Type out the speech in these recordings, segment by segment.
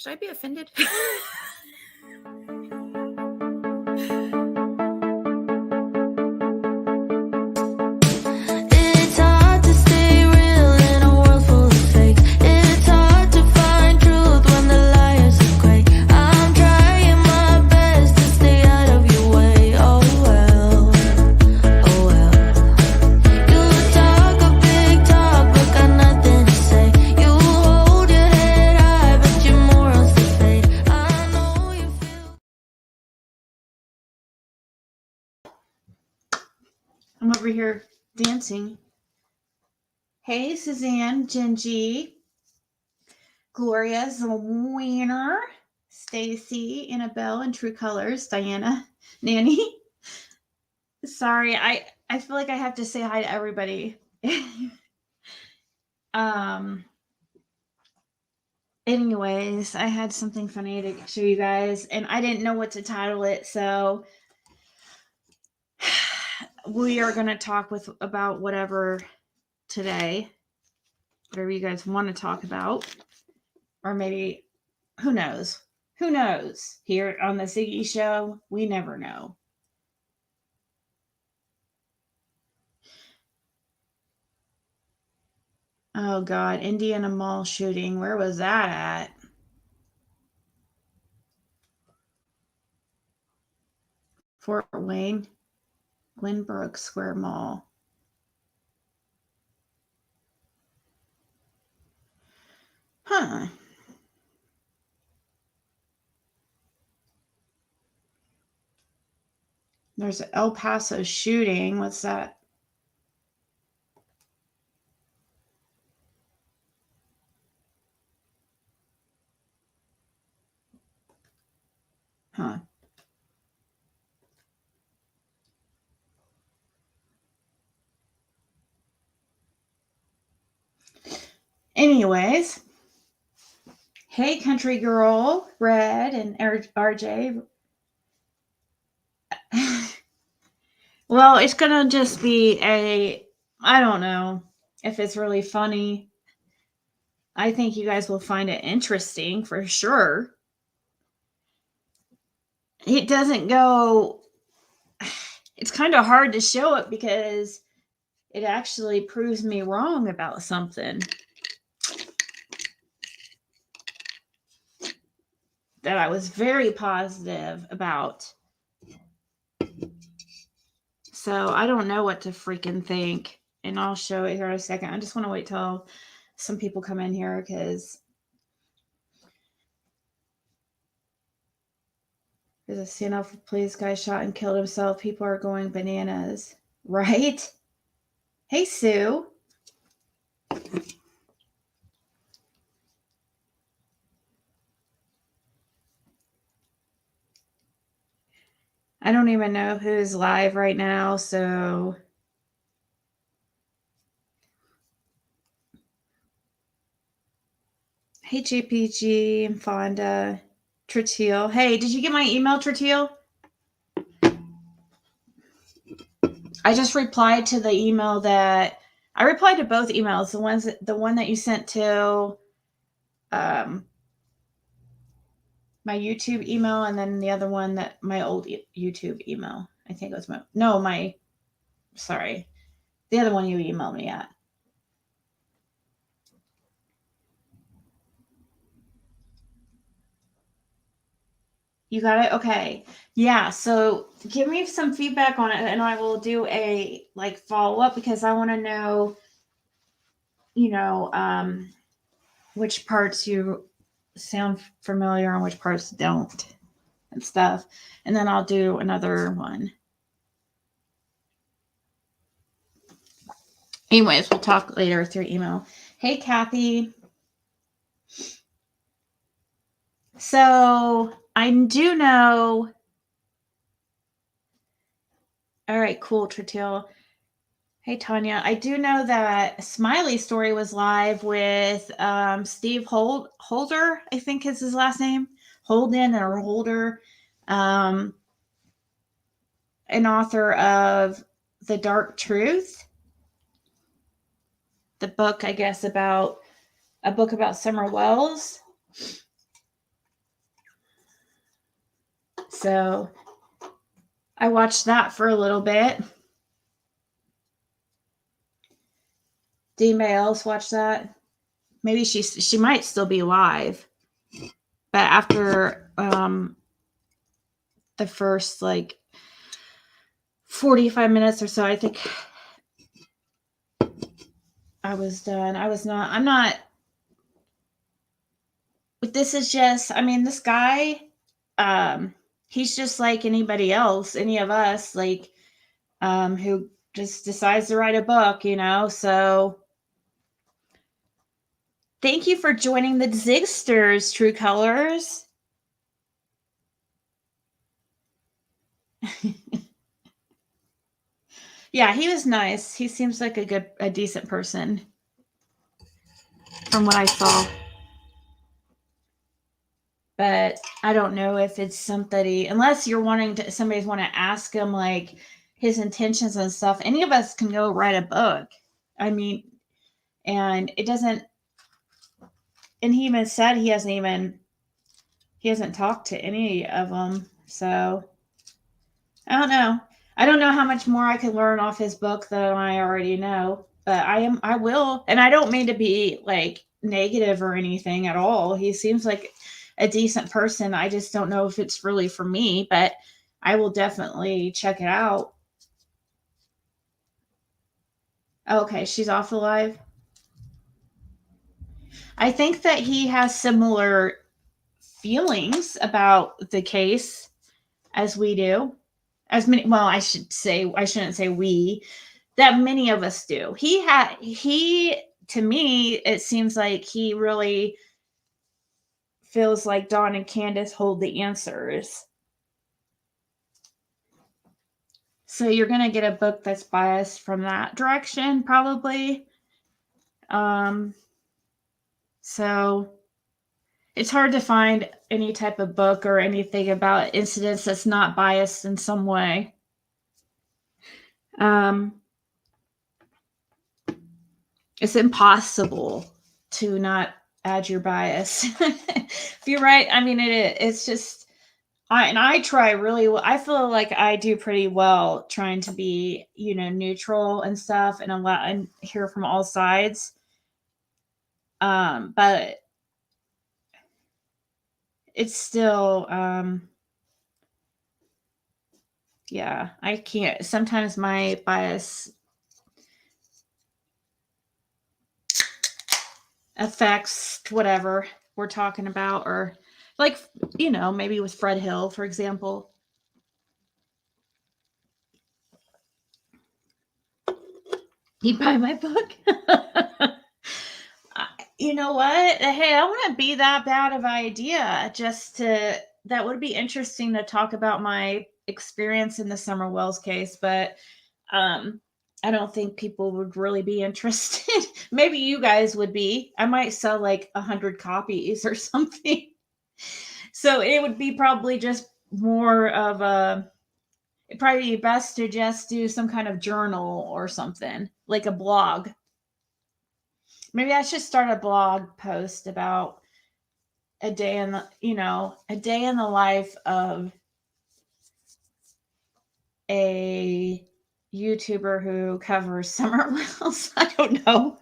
Should I be offended? It's hard to stay real in a world full of fake. It's hard to find truth when the liars are great. I'm trying my best to stay out of your way. Oh well, oh well. You talk a big talk, but got nothing to say. You hold your head high, but your morals to fade. I know you feel. I'm over here dancing. Hey, Suzanne, Gingy, Gloria, Zwiener, Stacy, Annabelle, and True Colors, Diana, Nanny. Sorry, I feel like I have to say hi to everybody. Anyways, I had something funny to show you guys, and I didn't know what to title it, so we are going to talk about whatever today, whatever you guys want to talk about, or maybe, who knows? Who knows? Here on the Ziggy Show, we never know. Oh God, Indiana Mall shooting. Where was that at? Fort Wayne, Glenbrook Square Mall. Huh. There's an El Paso shooting. What's that? Huh. Anyways. Hey, country girl, Red and RJ. Well, it's going to just be I don't know if it's really funny. I think you guys will find it interesting for sure. It doesn't go, it's kind of hard to show it because it actually proves me wrong about something that I was very positive about. So I don't know what to freaking think. And I'll show it here in a second. I just want to wait till some people come in here because there's a San Alpha police guy shot and killed himself. People are going bananas. Right? Hey, Sue. I don't even know who's live right now, so hey, JPG and Fonda, Tritiel. Hey, did you get my email, Tritiel? I just replied to the email that I replied to both emails. The one that you sent to my YouTube email, and then the other one that my old YouTube email. I think it was the other one you emailed me at. You got it? Okay. Yeah. So give me some feedback on it and I will do a follow-up because I want to know, which parts you sound familiar and which parts don't and stuff. And then I'll do another one. Anyways, we'll talk later through email. Hey, Kathy. So I do know. All right, cool, Tritiel. Hey, Tanya. I do know that Smiley Story was live with Steve Holder, I think is his last name. Holden or Holder. An author of The Dark Truth. The book, I guess, about Summer Wells. So I watched that for a little bit. Did anybody else watch that? Maybe she might still be live, but after the first like 45 minutes or so, I think I was done. I'm not. But this is just. I mean, this guy. He's just like anybody else, any of us, like who just decides to write a book, you know. So thank you for joining the Zigsters, True Colors. Yeah, he was nice. He seems like a decent person from what I saw. But I don't know if it's somebody, unless you're wanting to, somebody's want to ask him like his intentions and stuff. Any of us can go write a book. I mean, and it doesn't, and he even said he hasn't talked to any of them. So I don't know. I don't know how much more I can learn off his book than I already know, but I will. And I don't mean to be like negative or anything at all. He seems like a decent person. I just don't know if it's really for me, but I will definitely check it out. Okay, she's off the live. I think that he has similar feelings about the case as we do. As many, well, I shouldn't say we, that many of us do. To me, it seems like he really feels like Dawn and Candace hold the answers. So you're going to get a book that's biased from that direction, probably. So it's hard to find any type of book or anything about incidents that's not biased in some way. It's impossible to not add your bias. If you're right, I mean, it's just, I try really well. I feel like I do pretty well trying to be, neutral and stuff and hear from all sides. But it's still, yeah, I can't. Sometimes my bias affects whatever we're talking about, or like, maybe with Fred Hill, for example. You buy my book? You know what? Hey, I want to be that bad of an idea. That would be interesting to talk about my experience in the Summer Wells case, but I don't think people would really be interested. Maybe you guys would be. I might sell like 100 copies or something. So it would be probably just more of it'd probably be best to just do some kind of journal or something, like a blog. Maybe I should start a blog post about a day in the life of a YouTuber who covers Summer Wells. I don't know.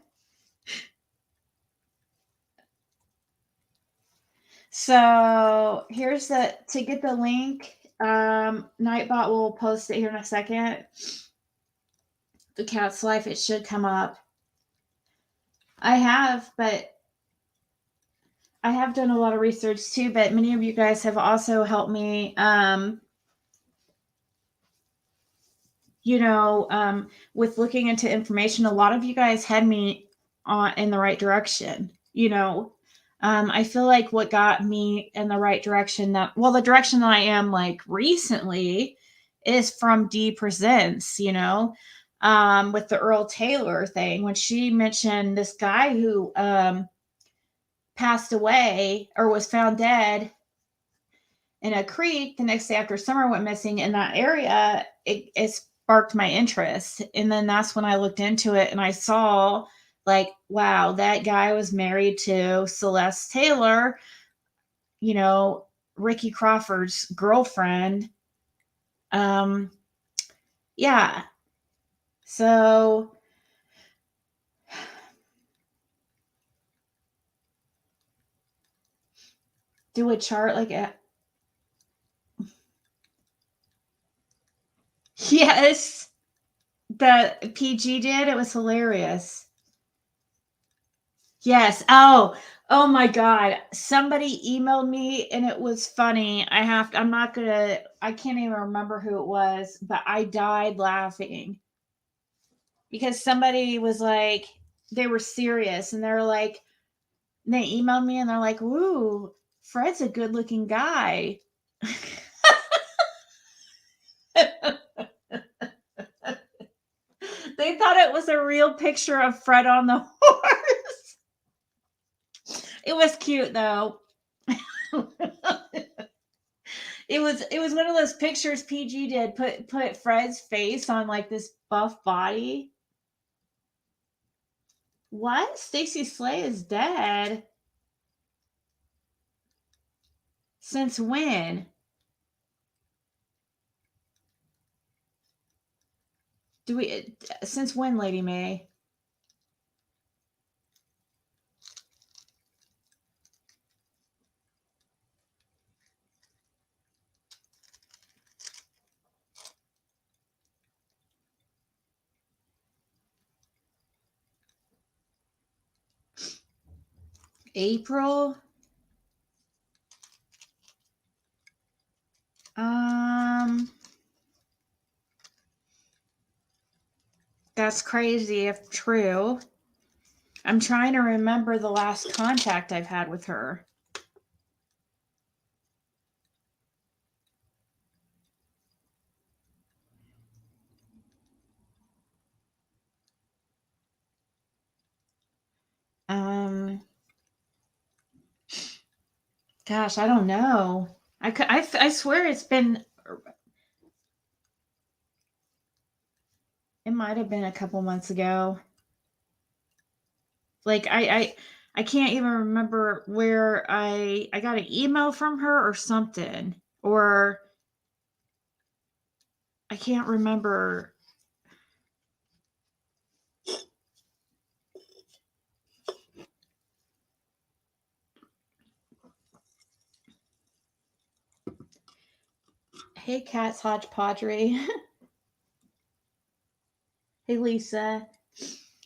So here's to get the link. Nightbot will post it here in a second. The Cat's Life, it should come up. I have done a lot of research too, but many of you guys have also helped me, with looking into information. A lot of you guys had me in the right direction. I feel like what got me in the right direction, the direction that I am like recently, is from Dee Presents, with the Earl Taylor thing, when she mentioned this guy who passed away or was found dead in a creek the next day after Summer went missing in that area. It sparked my interest. And then that's when I looked into it and I saw like, wow, that guy was married to Celeste Taylor, Ricky Crawford's girlfriend. Yeah. So do a chart like a yes. The PG did. It was hilarious. Yes. Oh my God. Somebody emailed me and it was funny. I can't even remember who it was, but I died laughing because somebody was like, they were serious and they're like, they emailed me and they're like, "Woo, Fred's a good looking guy." They thought it was a real picture of Fred on the horse. It was cute though. It was one of those pictures PG did. Put Fred's face on like this buff body. What? Stacey Slay is dead. Since when? Since when, Lady May? April? That's crazy if true. I'm trying to remember the last contact I've had with her. Gosh, I don't know. I swear it might have been a couple months ago. Like I can't even remember where I got an email from her or something, or I can't remember. Hey, Cats Hodgepodge. Hey, Lisa.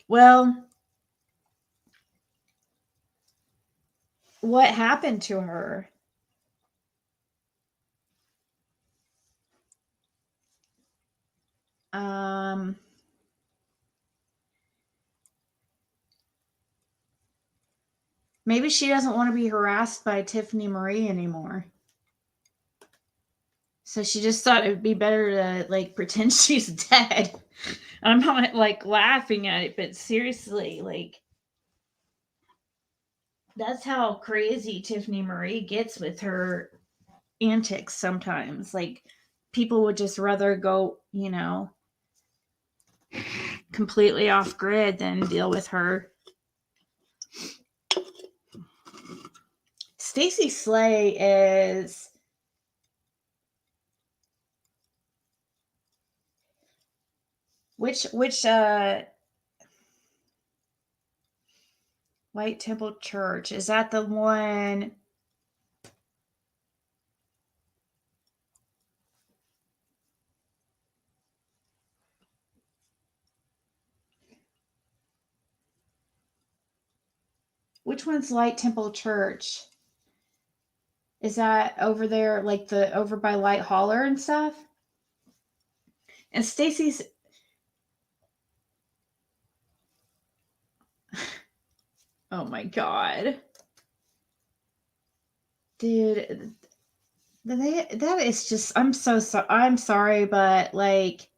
Well, what happened to her? Maybe she doesn't want to be harassed by Tiffany Marie anymore. So she just thought it would be better to like pretend she's dead. I'm not like laughing at it, but seriously, like that's how crazy Tiffany Marie gets with her antics sometimes. Like people would just rather go, completely off grid than deal with her. Stacey Slay is which White Temple Church, is that the one? Which one's Light Temple Church? Is that over there, like over by Light Holler and stuff? And Stacy's. Oh my God, dude, that is just. I'm so sorry. I'm sorry, but like,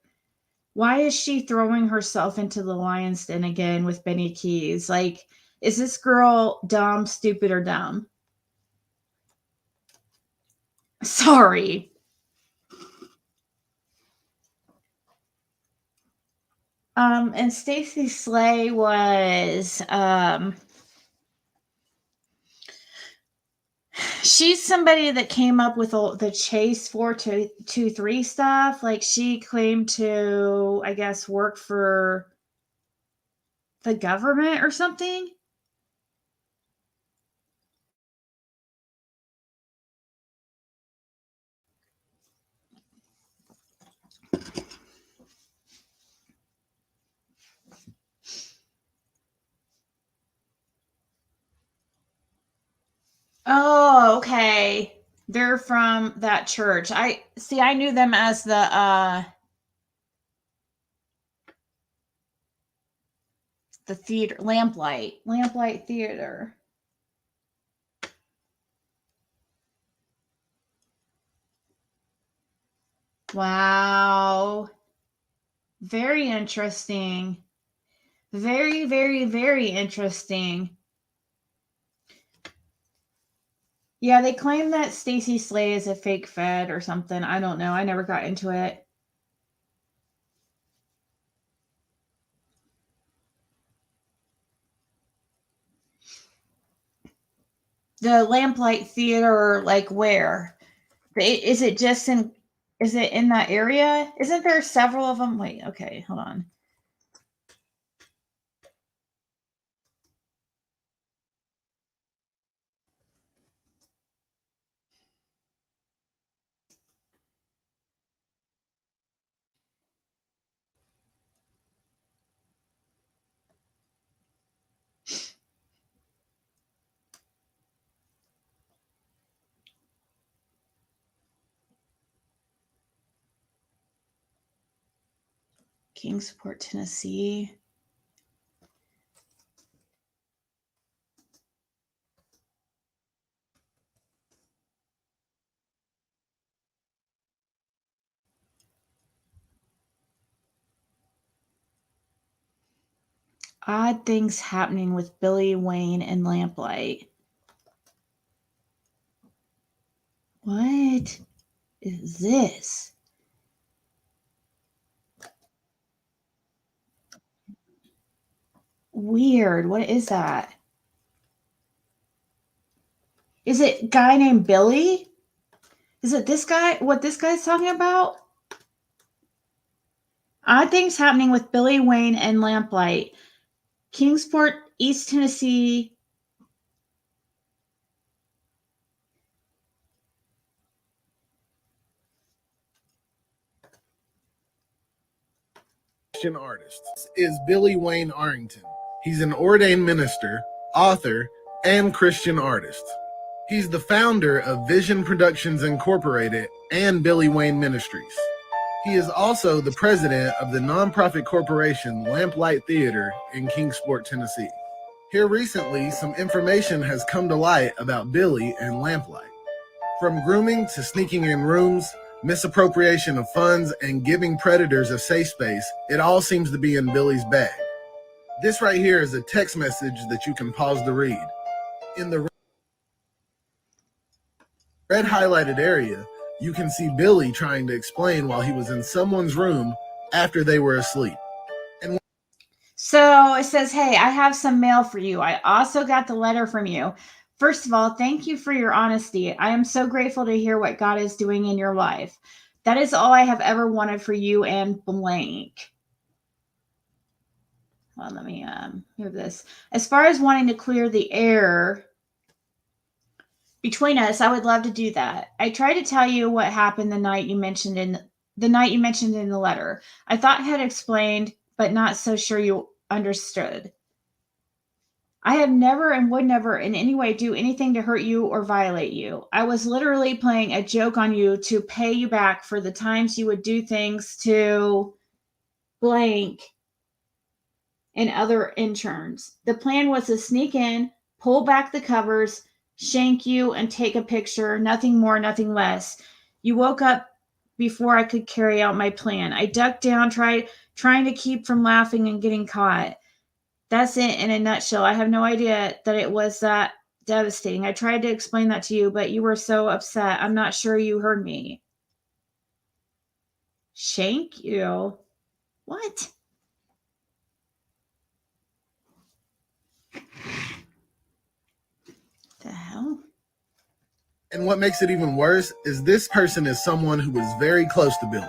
why is she throwing herself into the lion's den again with Benny Keys? Like, is this girl dumb, stupid, or dumb? Sorry. And Stacey Slay was She's somebody that came up with the Chase 423 stuff. Like, she claimed to, I guess, work for the government or something. Oh, okay. They're from that church. I see. I knew them as the theater, Lamplight Theater. Wow. Very interesting. Very, very, very interesting. Yeah, they claim that Stacey Slay is a fake Fed or something. I don't know. I never got into it. The Lamplight Theater, like where? Is it just in? Is it in that area? Isn't there several of them? Wait, okay, hold on. Kingsport, Tennessee. Odd things happening with Billy Wayne and Lamplight. What is this? Weird. What is that? Is it a guy named Billy? Is it this guy? What this guy's talking about? Odd things happening with Billy Wayne and Lamplight. Kingsport, East Tennessee. Christian artist is Billy Wayne Arrington. He's an ordained minister, author, and Christian artist. He's the founder of Vision Productions Incorporated and Billy Wayne Ministries. He is also the president of the nonprofit corporation Lamplight Theater in Kingsport, Tennessee. Here recently, some information has come to light about Billy and Lamplight. From grooming to sneaking in rooms, misappropriation of funds, and giving predators a safe space, it all seems to be in Billy's bag. This right here is a text message that you can pause to read. In the red highlighted area, you can see Billy trying to explain while he was in someone's room after they were asleep. So it says, hey, I have some mail for you. I also got the letter from you. First of all, thank you for your honesty. I am so grateful to hear what God is doing in your life. That is all I have ever wanted for you and blank. Well, let me hear this. As far as wanting to clear the air between us, I would love to do that. I tried to tell you what happened the night you mentioned in the letter. I thought I had explained, but not so sure you understood. I have never and would never in any way do anything to hurt you or violate you. I was literally playing a joke on you to pay you back for the times you would do things to blank and other interns. The plan was to sneak in, pull back the covers, shank you, and take a picture. Nothing more, nothing less. You woke up before I could carry out my plan. I ducked down, trying to keep from laughing and getting caught. That's it in a nutshell. I have no idea that it was that devastating. I tried to explain that to you, but you were so upset. I'm not sure you heard me. Shank you? What? The hell? And what makes it even worse is this person is someone who is very close to Billy.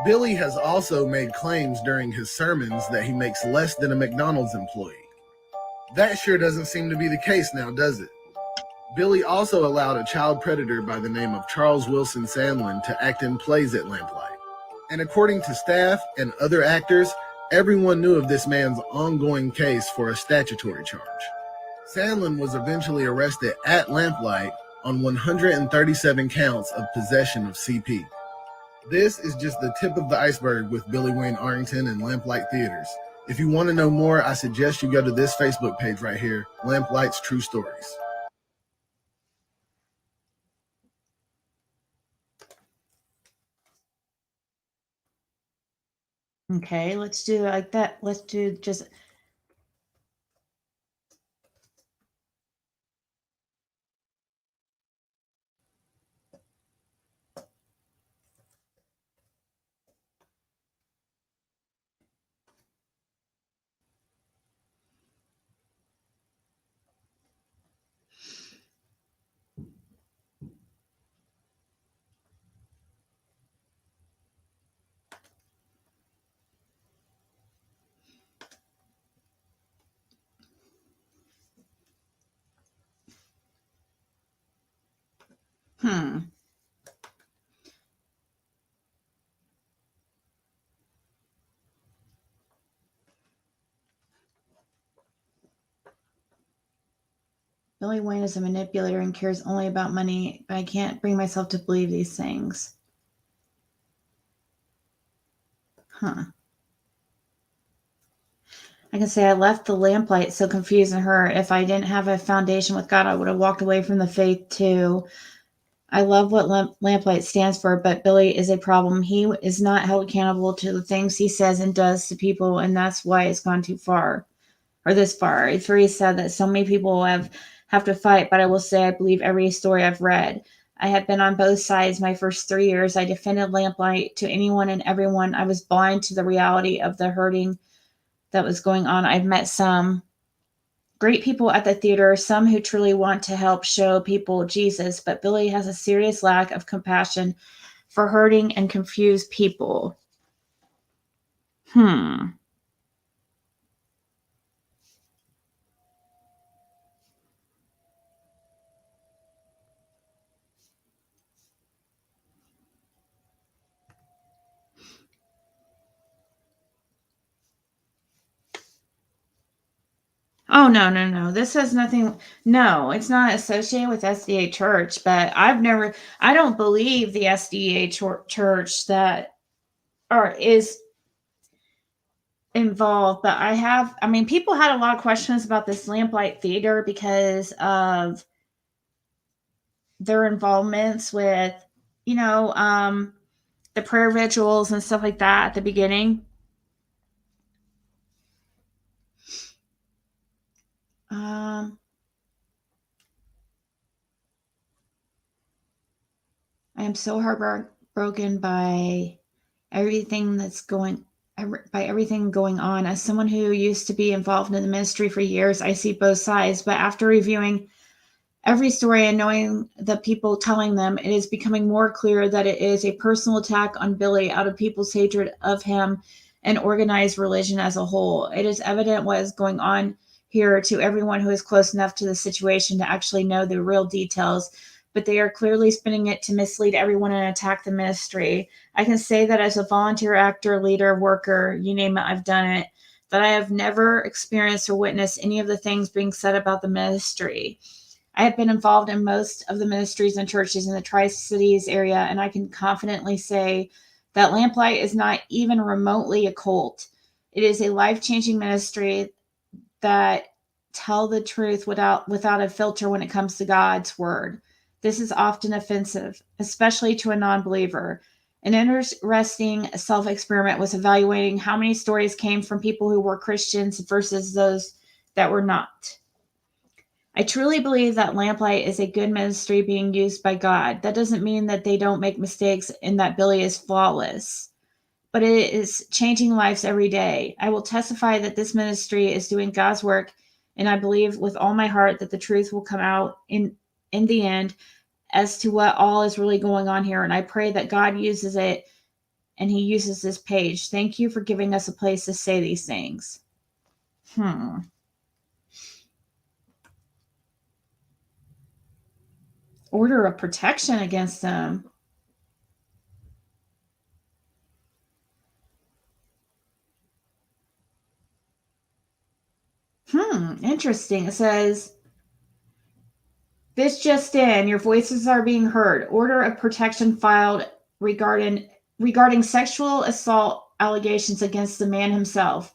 Billy has also made claims during his sermons that he makes less than a McDonald's employee. That sure doesn't seem to be the case now, does it? Billy also allowed a child predator by the name of Charles Wilson Sandlin to act in plays at Lamplight. And according to staff and other actors, everyone knew of this man's ongoing case for a statutory charge. Sandlin was eventually arrested at Lamplight on 137 counts of possession of CP. This is just the tip of the iceberg with Billy Wayne Arrington and Lamplight Theaters. If you want to know more, I suggest you go to this Facebook page right here, Lamplight's True Stories. Okay, let's do it like that. Let's do just... Billy Wayne is a manipulator and cares only about money, but I can't bring myself to believe these things. I can say I left the Lamplight so confused and hurt. If I didn't have a foundation with God, I would have walked away from the faith too. I love what Lamplight stands for, but Billy is a problem. He is not held accountable to the things he says and does to people, and that's why it's gone too far, or this far. It's very sad that so many people have to fight, but I will say I believe every story I've read. I have been on both sides my first 3 years. I defended Lamplight to anyone and everyone. I was blind to the reality of the hurting that was going on. I've met some great people at the theater, some who truly want to help show people Jesus, but Billy has a serious lack of compassion for hurting and confused people. Oh, no. This has nothing. No, it's not associated with SDA Church, but I don't believe the SDA Church that is involved, but people had a lot of questions about this Lamplight Theater because of their involvements with, the prayer vigils and stuff like that at the beginning. I am so heartbroken by everything going on. As someone who used to be involved in the ministry for years, I see both sides, but after reviewing every story and knowing the people telling them, it is becoming more clear that it is a personal attack on Billy out of people's hatred of him and organized religion as a whole. It is evident what is going on here to everyone who is close enough to the situation to actually know the real details, but they are clearly spinning it to mislead everyone and attack the ministry. I can say that as a volunteer actor, leader, worker, you name it, I've done it, that I have never experienced or witnessed any of the things being said about the ministry. I have been involved in most of the ministries and churches in the Tri-Cities area, and I can confidently say that Lamplight is not even remotely a cult. It is a life-changing ministry that tell the truth without a filter when it comes to God's word. This is often offensive, especially to a non-believer. An interesting self-experiment was evaluating how many stories came from people who were Christians versus those that were not. I truly believe that Lamplight is a good ministry being used by God. That doesn't mean that they don't make mistakes and that Billy is flawless, but it is changing lives every day. I will testify that this ministry is doing God's work, and I believe with all my heart that the truth will come out in the end. as to what all is really going on here. And I pray that God uses it and he uses this page. Thank you for giving us a place to say these things. Order of protection against them. Interesting. It says, this just in, your voices are being heard. Order of protection filed regarding sexual assault allegations against the man himself.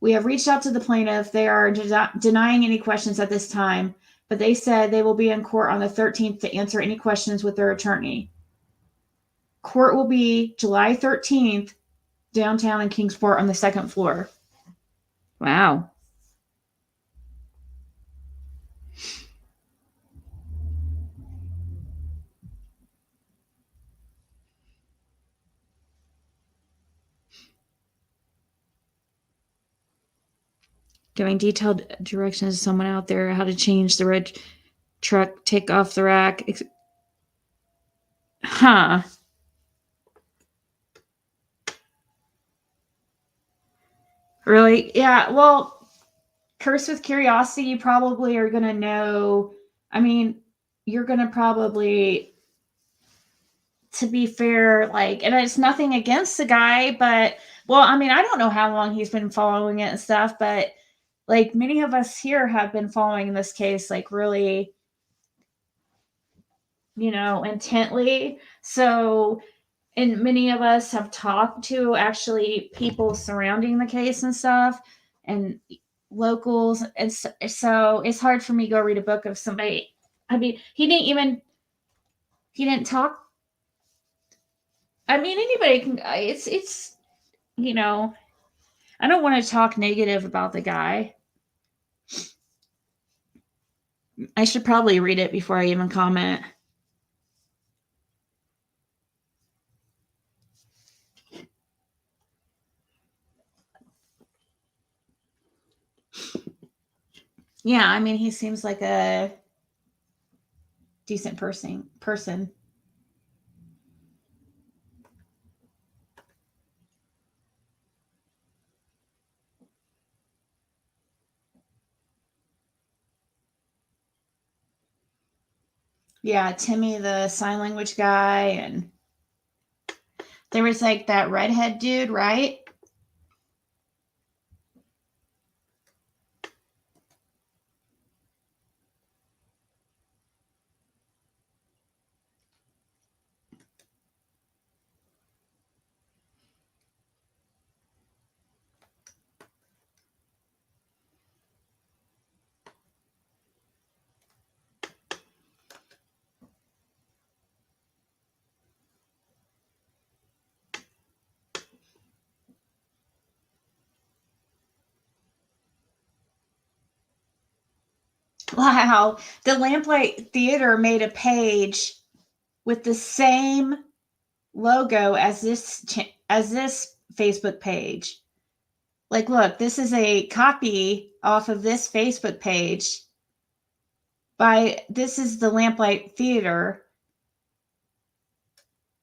We have reached out to the plaintiff. They are denying any questions at this time, but they said they will be in court on the 13th to answer any questions with their attorney. Court will be July 13th, downtown in Kingsport on the 2nd floor. Wow. Giving detailed directions to someone out there how to change the red truck, take off the rack. Really? Yeah, well, Curse with Curiosity, you probably are going to know. I mean, you're going to probably, to be fair, like, and it's nothing against the guy, but, well, I mean, I don't know how long he's been following it and stuff, but like many of us here have been following this case, like really, intently. So, and many of us have talked to actually people surrounding the case and stuff and locals. And so it's hard for me to go read a book of somebody. I mean, he didn't talk. I mean, anybody can, it's, I don't want to talk negative about the guy. I should probably read it before I even comment. Yeah, I mean, he seems like a decent person. Yeah, Timmy, the sign language guy, and there was like that redhead dude, right? Wow. The Lamplight Theater made a page with the same logo as this Facebook page. Like, look, this is a copy off of this Facebook page this is the Lamplight Theater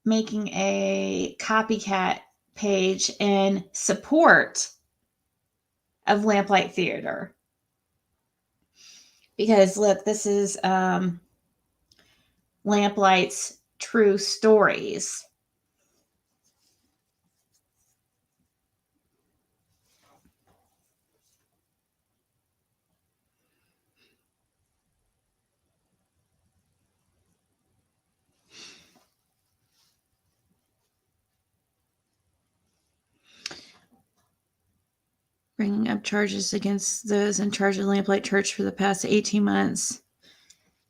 making a copycat page in support of Lamplight Theater. Because look, this is Lamplight's true stories. Bringing up charges against those in charge of Lamplight Church for the past 18 months.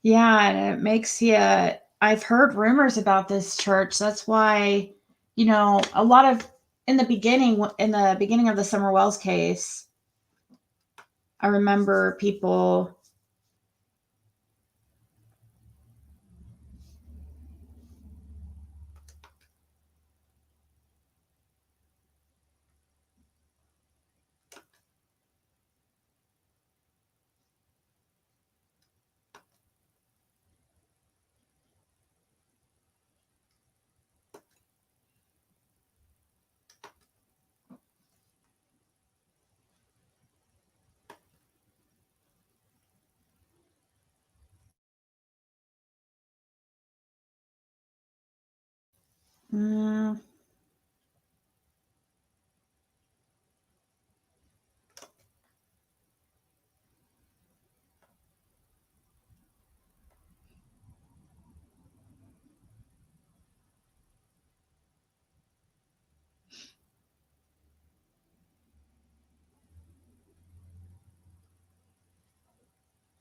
Yeah, and it makes you, I've heard rumors about this church. That's why, a lot of, in the beginning of the Summer Wells case, I remember people Mm.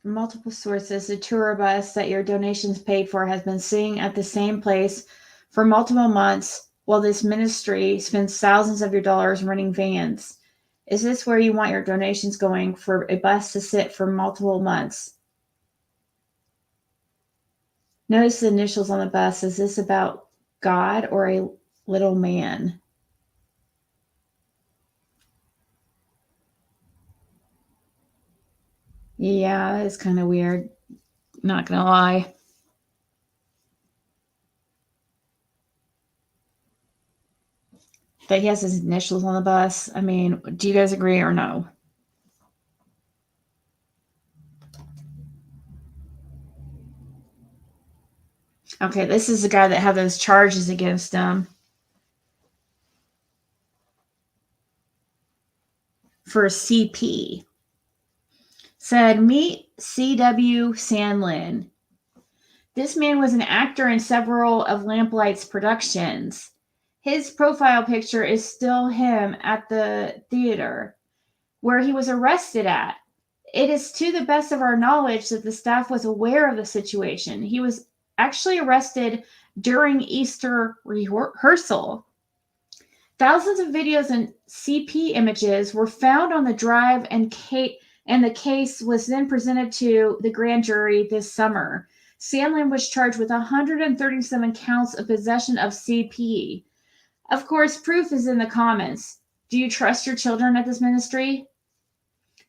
From multiple sources, the tour bus that your donations paid for has been sitting at the same place for multiple months while this ministry spends thousands of your dollars renting vans. Is this where you want your donations going for a bus to sit for multiple months? Notice the initials on the bus. Is this about God or a little man? Yeah, that is kind of weird. Not gonna lie. That he has his initials on the bus. I mean, do you guys agree or no? Okay, this is the guy that had those charges against him for CP. Said, meet C.W. Sandlin. This man was an actor in several of Lamplight's productions. His profile picture is still him at the theater where he was arrested at. It is to the best of our knowledge that the staff was aware of the situation. He was actually arrested during Easter rehearsal. Thousands of videos and CP images were found on the drive, and the case was then presented to the grand jury this summer. Sandlin was charged with 137 counts of possession of CP. Of course, proof is in the comments. Do you trust your children at this ministry?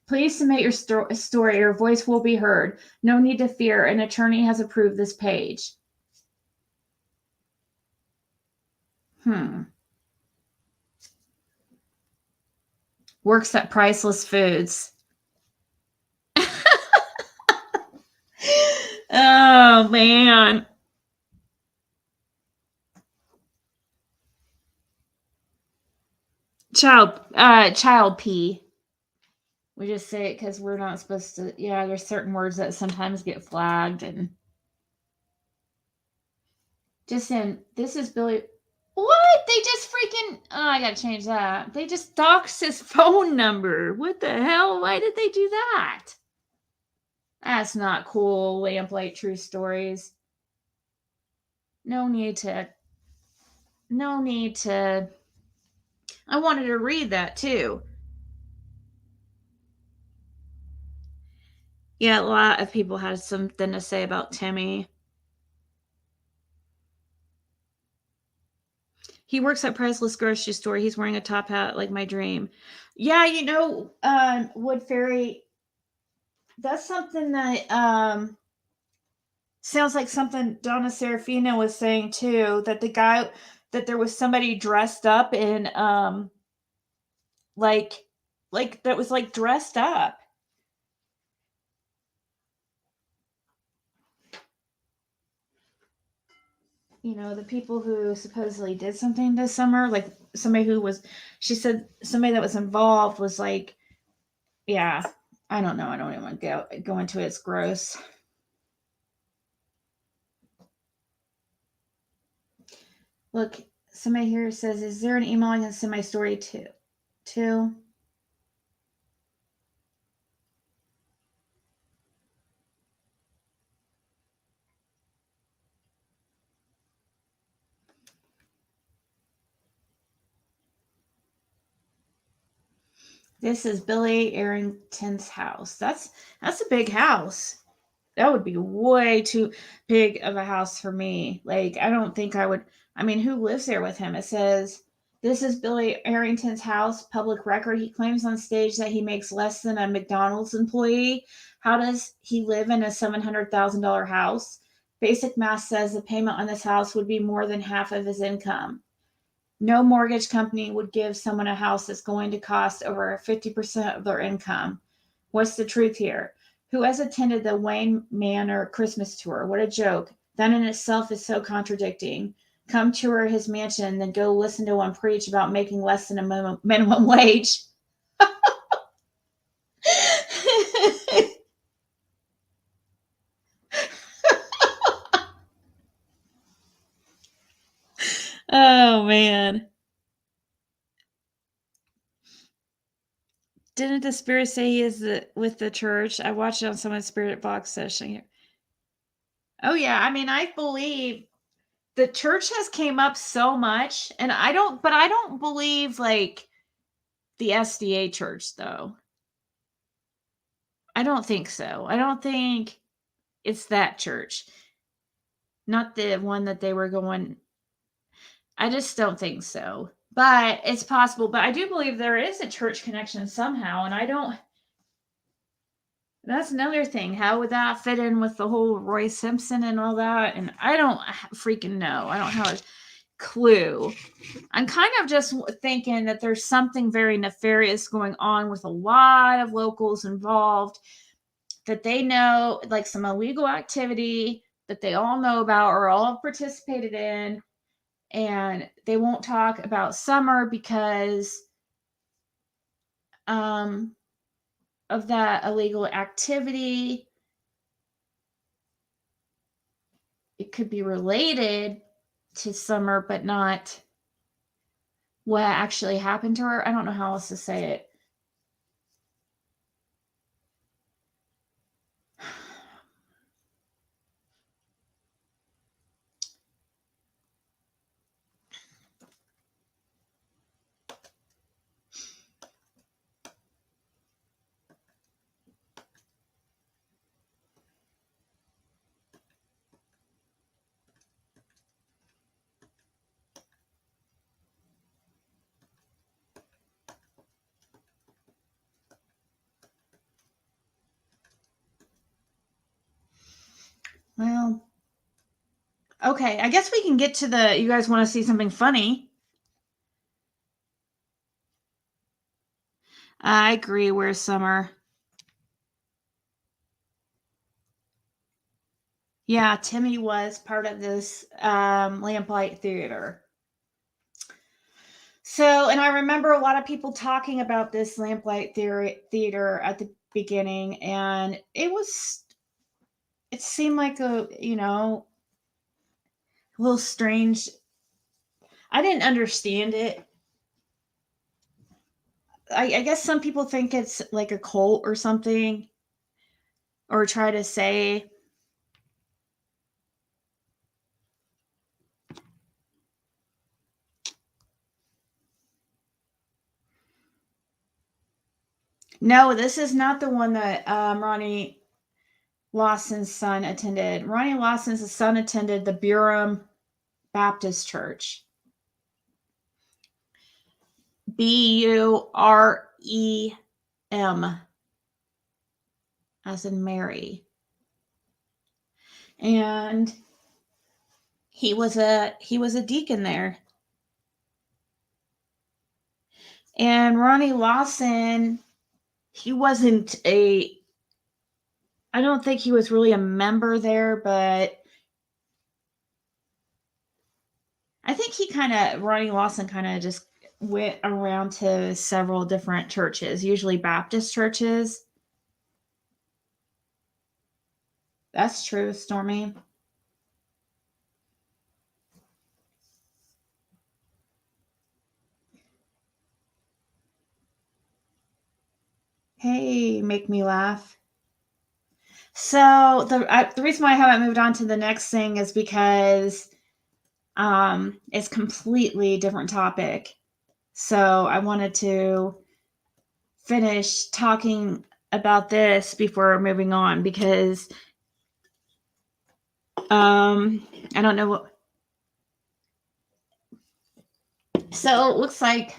Please submit your story. Your voice will be heard. No need to fear. An attorney has approved this page. Works at Priceless Foods. Oh, man. Child pee. We just say it because we're not supposed to. Yeah, there's certain words that sometimes get flagged. And just in, this is Billy. What? They just freaking. Oh, I gotta change that. They just doxed his phone number. What the hell? Why did they do that? That's not cool. Lamplight True Stories. No need to. I wanted to read that too. Yeah, a lot of people had something to say about Timmy. He works at Priceless Grocery Store. He's wearing a top hat like my dream. Yeah, Wood Fairy, that's something that sounds like something Donna Serafina was saying too, that there was somebody dressed up in like that was like dressed up. The people who supposedly did something this summer, like she said somebody that was involved was like, yeah, I don't know. I don't even want to go into it. It's gross. Look, somebody here says, is there an email I can send my story to? This is Billy Arrington's house. That's a big house. That would be way too big of a house for me. Like, I don't think I would. I mean, who lives there with him? It says, this is Billy Arrington's house, public record. He claims on stage that he makes less than a McDonald's employee. How does he live in a $700,000 house? Basic math says the payment on this house would be more than half of his income. No mortgage company would give someone a house that's going to cost over 50% of their income. What's the truth here? Who has attended the Wayne Manor Christmas tour? What a joke. That in itself is so contradicting. come tour his mansion and then go listen to one preach about making less than a minimum wage. Oh, man. Didn't the spirit say he is with the church? I watched it on someone's spirit box session. Oh, yeah. I mean, I believe the church has came up so much, and I don't believe like the SDA church, though. I don't think so. I don't think it's that church. Not the one that they were going. I just don't think so. But it's possible. But I do believe there is a church connection somehow. And I don't. That's another thing. How would that fit in with the whole Roy Simpson and all that? And I don't freaking know. I don't have a clue. I'm kind of just thinking that there's something very nefarious going on with a lot of locals involved, that they know, like some illegal activity that they all know about or all have participated in, and they won't talk about Summer because of that illegal activity. It could be related to Summer, but not what actually happened to her. I don't know how else to say it. Well, okay, I guess we can get to the, you guys want to see something funny? I agree. Where's Summer? Yeah, Timmy was part of this Lamplight Theater. So, and I remember a lot of people talking about this Lamplight Theater at the beginning, and it seemed like a little strange. I didn't understand it. I guess some people think it's like a cult or something, or try to say. No, this is not the one that Ronnie Lawson's son attended. Ronnie Lawson's son attended the Bureham Baptist Church. Burem, as in Mary. And he was a deacon there. And Ronnie Lawson, I don't think he was really a member there, but I think Ronnie Lawson kind of just went around to several different churches, usually Baptist churches. That's true, Stormy. Hey, make me laugh. So the reason why I haven't moved on to the next thing is because it's completely different topic. So I wanted to finish talking about this before moving on, because I don't know what. So it looks like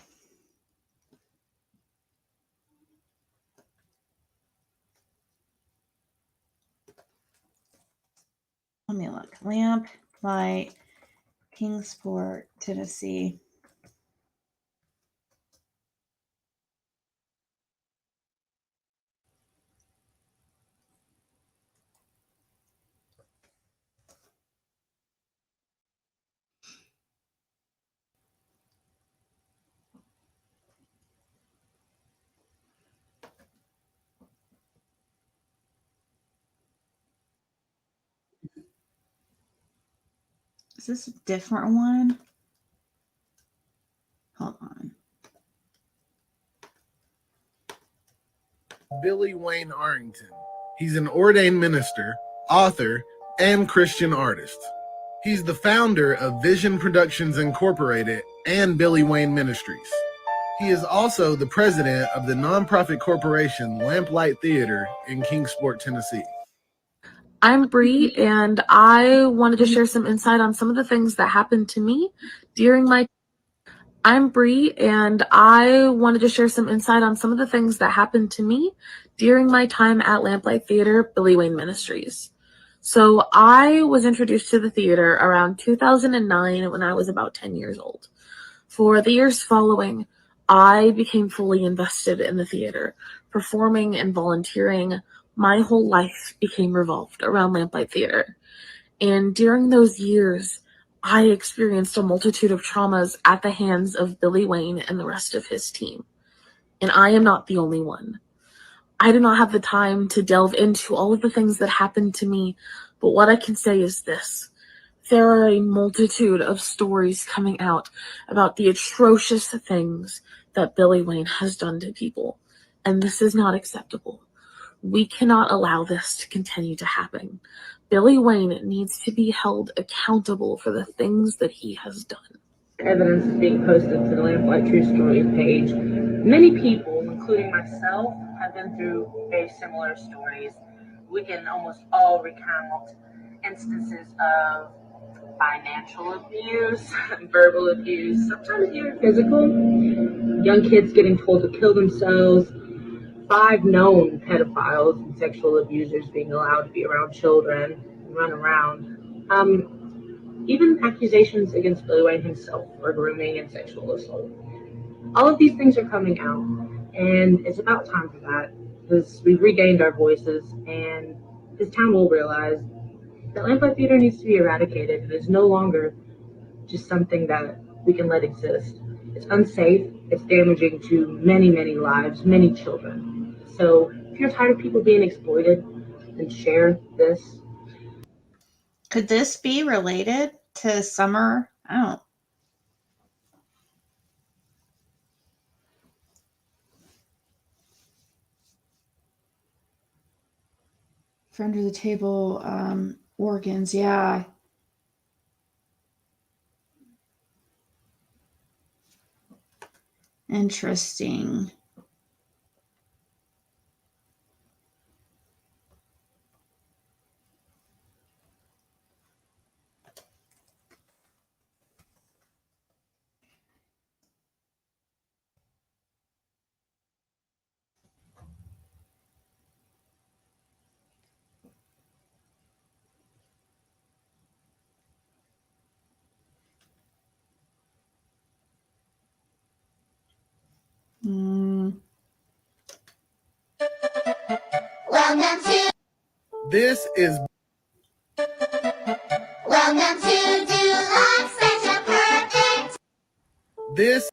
let me look. Lamplight, Kingsport, Tennessee. Is this a different one? Hold on. Billy Wayne Arrington. He's an ordained minister, author, and Christian artist. He's the founder of Vision Productions Incorporated and Billy Wayne Ministries. He is also the president of the nonprofit corporation Lamplight Theater in Kingsport, Tennessee. I'm Bree, and I wanted to share some insight on some of the things that happened to me during my time at Lamplight Theater, Billy Wayne Ministries. So I was introduced to the theater around 2009 when I was about 10 years old. For the years following, I became fully invested in the theater, performing and volunteering. My whole life became revolved around Lamplight Theater. And during those years, I experienced a multitude of traumas at the hands of Billy Wayne and the rest of his team. And I am not the only one. I do not have the time to delve into all of the things that happened to me, but what I can say is this. There are a multitude of stories coming out about the atrocious things that Billy Wayne has done to people, and this is not acceptable. We cannot allow this to continue to happen. Billy Wayne needs to be held accountable for the things that he has done. Evidence is being posted to the Lamplight True Stories page. Many people, including myself, have been through very similar stories. We can almost all recount instances of financial abuse, verbal abuse, sometimes even physical. Young kids getting told to kill themselves. 5 known pedophiles and sexual abusers being allowed to be around children and run around. Even accusations against Billy Wayne himself for grooming and sexual assault. All of these things are coming out, and it's about time for that, because we've regained our voices, and this town will realize that Lamplight Theater needs to be eradicated. It is no longer just something that we can let exist. It's unsafe, it's damaging to many, many lives, many children. So if you're tired of people being exploited, then share this. Could this be related to Summer? I don't. For under the table organs, yeah. Interesting. Welcome to This is Welcome to Do Life Special Perfect. this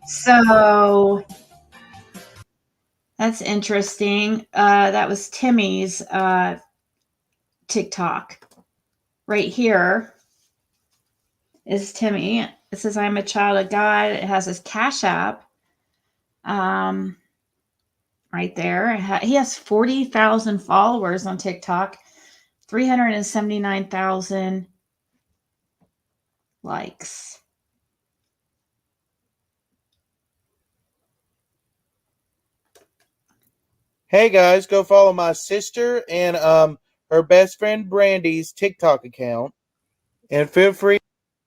So that's interesting. That was Timmy's TikTok. Right here is Timmy. It says, I'm a child of God. It has his Cashapp right there. He has 40,000 followers on TikTok, 379,000 likes. Hey guys, go follow my sister and her best friend Brandy's TikTok account, and feel free.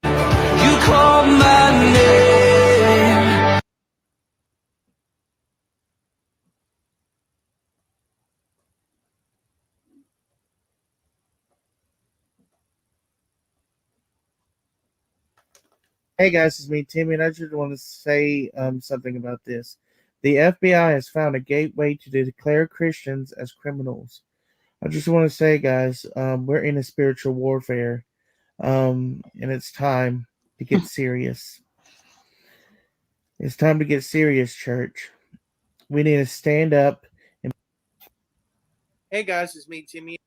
You call my name. Hey guys, it's me, Timmy, and I just want to say something about this. The FBI has found a gateway to declare Christians as criminals. I just want to say, guys, we're in a spiritual warfare, and it's time. to get serious. It's time to get serious, church. We need to stand up and... Hey guys, it's me, Timmy.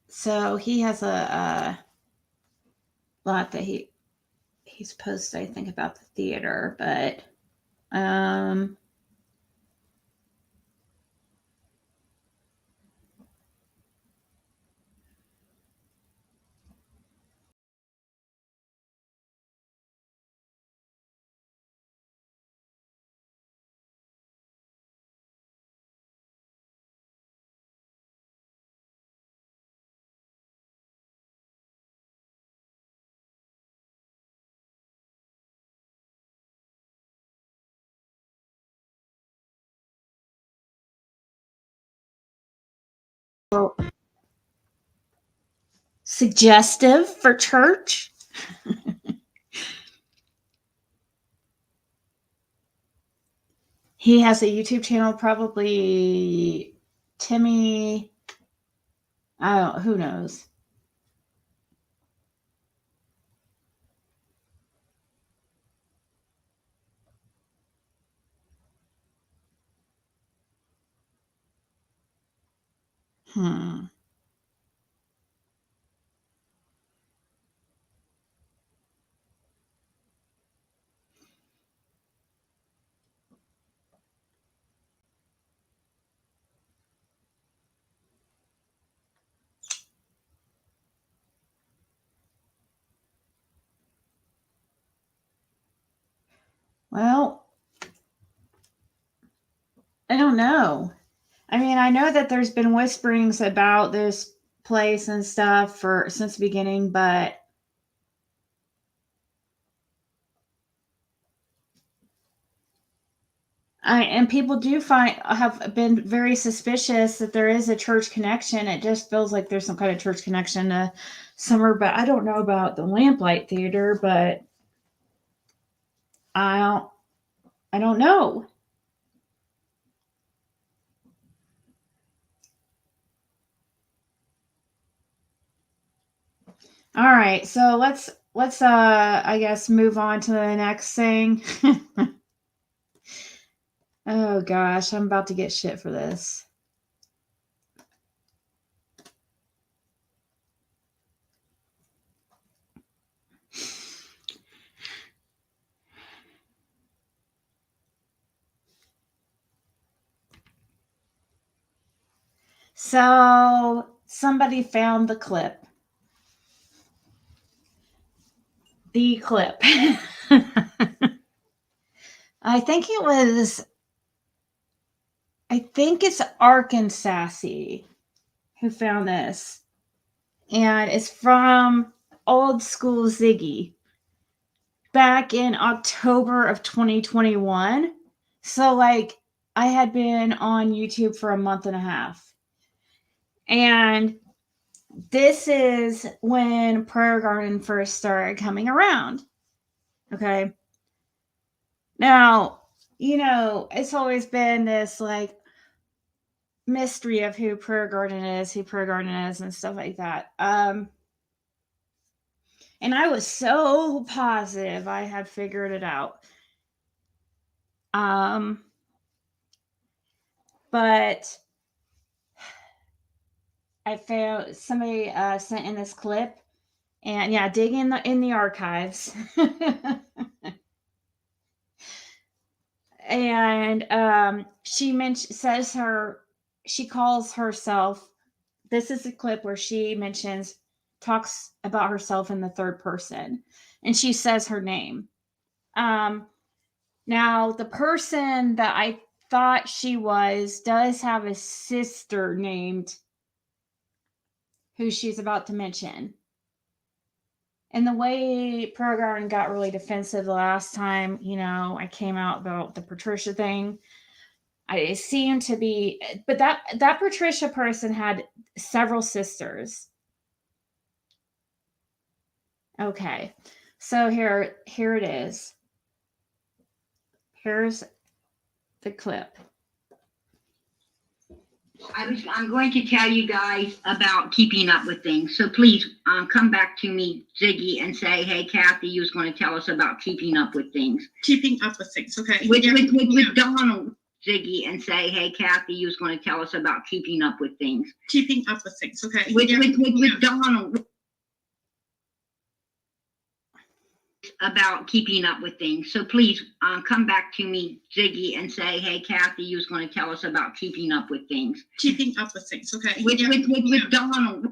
So he has a lot that he's posted, I think, about the theater, but suggestive for church. He has a YouTube channel, probably Timmy. I don't. Who knows? Well, I don't know. I mean, I know that there's been whisperings about this place and stuff since the beginning, but and people have been very suspicious that there is a church connection. It just feels like there's some kind of church connection to somewhere, but I don't know about the Lamplight Theater, but I don't know. All right, so let's I guess move on to the next thing. Oh gosh, I'm about to get shit for this. So somebody found the clip. The clip. I think it's Arkansas who found this. And it's from old school Ziggy back in October of 2021. So like I had been on YouTube for a month and a half. And this is when Prayer Garden first started coming around. Okay. Now, it's always been this like mystery of who Prayer Garden is, and stuff like that. And I was so positive I had figured it out. But I found somebody sent in this clip, and yeah, dig in the archives. And she calls herself. This is a clip where she talks about herself in the third person, and she says her name. Now the person that I thought she does have a sister named who she's about to mention. And the way Prayer Garden got really defensive the last time, I came out about the Patricia thing. It seemed to be, but that Patricia person had several sisters. Okay, so here it is. Here's the clip. I'm going to tell you guys about keeping up with things. So please come back to me, Ziggy, and say, hey, Kathy, you was going to tell us about keeping up with things. Keeping up with things, okay. With Donald, Ziggy, and say, hey, Kathy, you was going to tell us about keeping up with things. Keeping up with things, okay. With Donald. About keeping up with things. So please come back to me, Ziggy, and say, hey, Kathy, you was going to tell us about keeping up with things. Keeping up with things, okay. With Donald.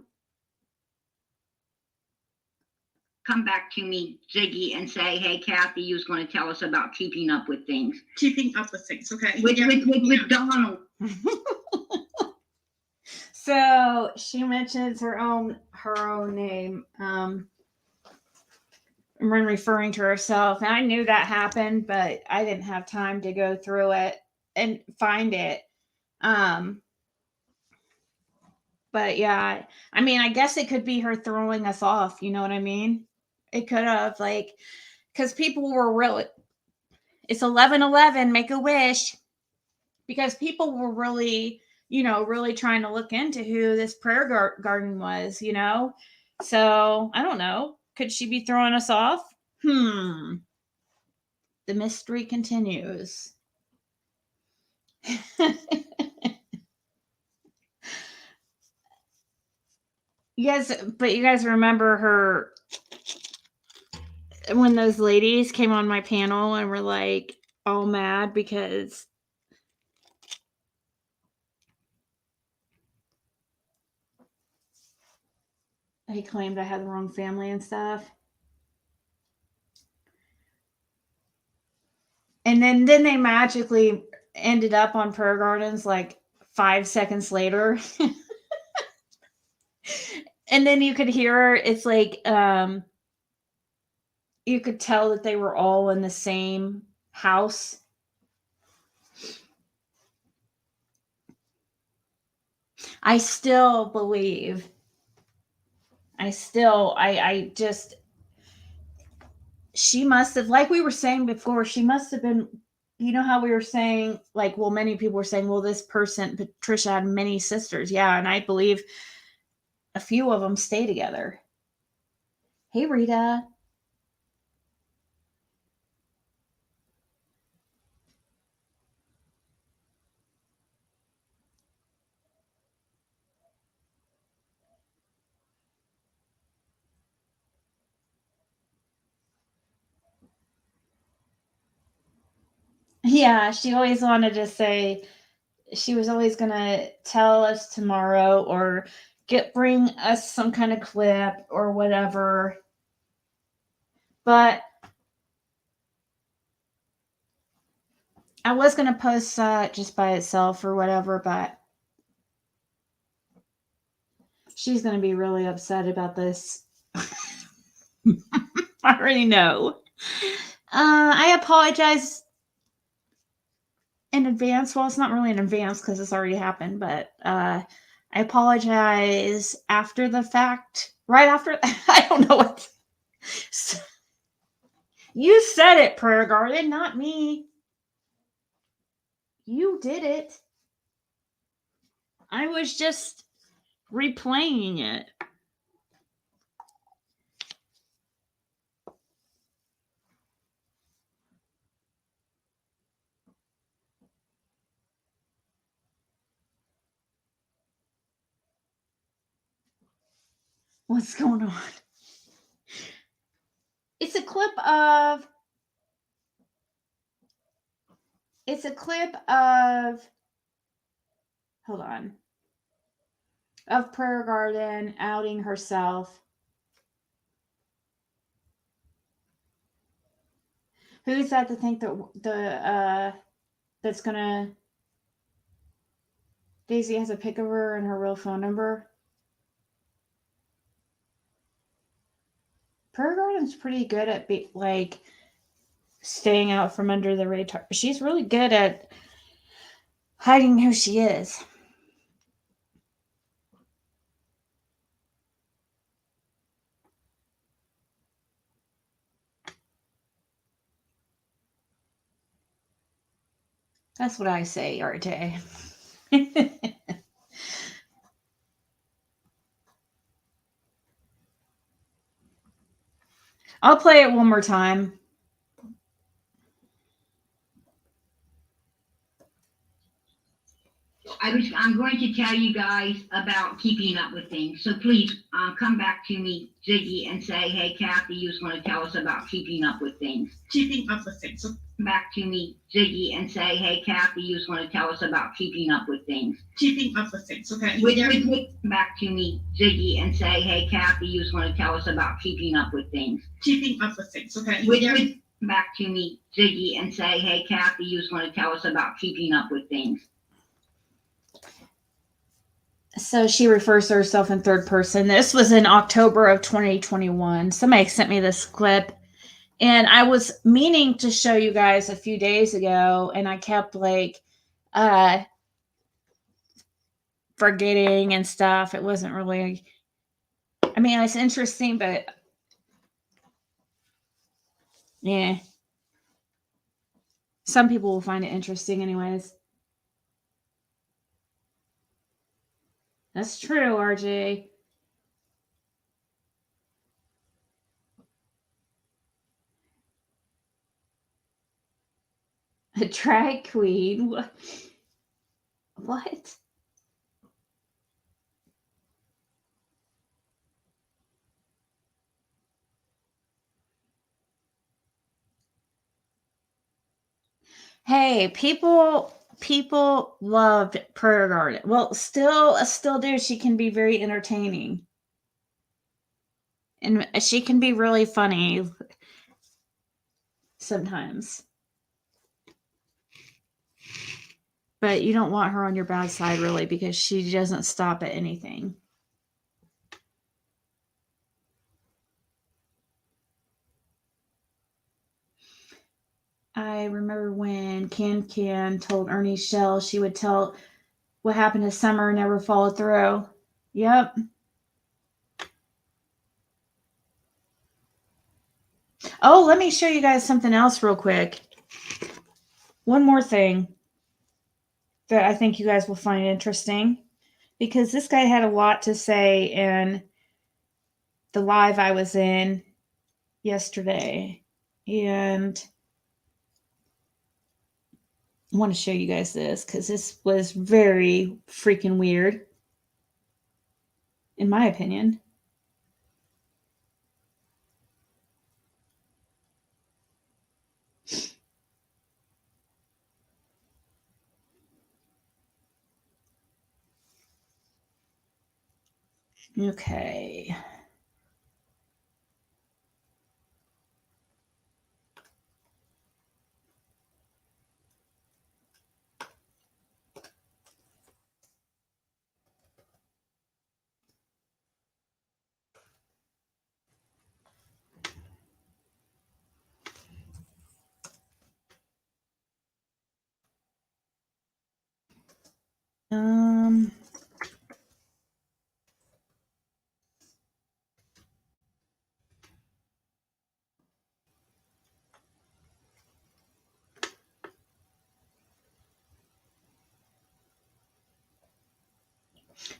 Come back to me, Ziggy, and say, hey, Kathy, you was going to tell us about keeping up with things. Keeping up with things, okay. With Donald. So she mentions her own name. When referring to herself. And I knew that happened, but I didn't have time to go through it and find it. But yeah, I mean, I guess it could be her throwing us off. You know what I mean? It could have, like, because people were really, it's 11/11, make a wish. Because people were really, really trying to look into who this prayer garden was, So I don't know. Could she be throwing us off? The mystery continues. You guys remember her when those ladies came on my panel and were like all mad because they claimed I had the wrong family and stuff. And then they magically ended up on Prayer Gardens like 5 seconds later. And then you could hear, it's like, you could tell that they were all in the same house. I still believe. She must have, like we were saying before, she must have been, how we were saying, like, well, many people were saying, well, this person, Patricia, had many sisters. Yeah, and I believe a few of them stay together. Hey, Rita. Yeah, she always wanted to say, she was always going to tell us tomorrow or bring us some kind of clip or whatever. But I was going to post that just by itself or whatever, but she's going to be really upset about this. I already know. I apologize in advance. Well, it's not really in advance because it's already happened, but I apologize after the fact. Right after, I don't know what. You said it, Prayer Garden, not me. You did it. I was just replaying it. What's going on? It's a clip of hold on, of Prayer Garden outing herself. Who's that to think that that's gonna, Daisy has a pic of her and her real phone number? Prayer Garden's pretty good at staying out from under the radar. She's really good at hiding who she is. That's what I say, RJ. I'll play it one more time. I'm going to tell you guys about keeping up with things. So please come back to me, Ziggy, and say, hey, Kathy was going to tell us about keeping up with things. Keeping up with things. So come back to me, Ziggy, and say, hey, Kathy was going to tell us about keeping up with things. Keeping up with things, okay. Come back to me, Ziggy, and say, hey, Kathy was going to tell us about keeping up with things. Keeping up with things, okay. Come back to me, Ziggy, and say, hey, Kathy was going to tell us about keeping up with things. So she refers to herself in third person. This was in October of 2021. Somebody sent me this clip, and I was meaning to show you guys a few days ago, and I kept forgetting and stuff. It wasn't really, I mean, it's interesting, but yeah. Some people will find it interesting anyways. That's true, RJ. A drag queen? What? Hey, people loved Prayer Garden. Well, still do. She can be very entertaining. And she can be really funny sometimes. But you don't want her on your bad side, really, because she doesn't stop at anything. I remember when Can told Ernie Shell she would tell what happened to Summer and never followed through. Yep. Oh, let me show you guys something else real quick. One more thing that I think you guys will find interesting, because this guy had a lot to say in the live I was in yesterday, and I want to show you guys this because this was very freaking weird, in my opinion. Okay.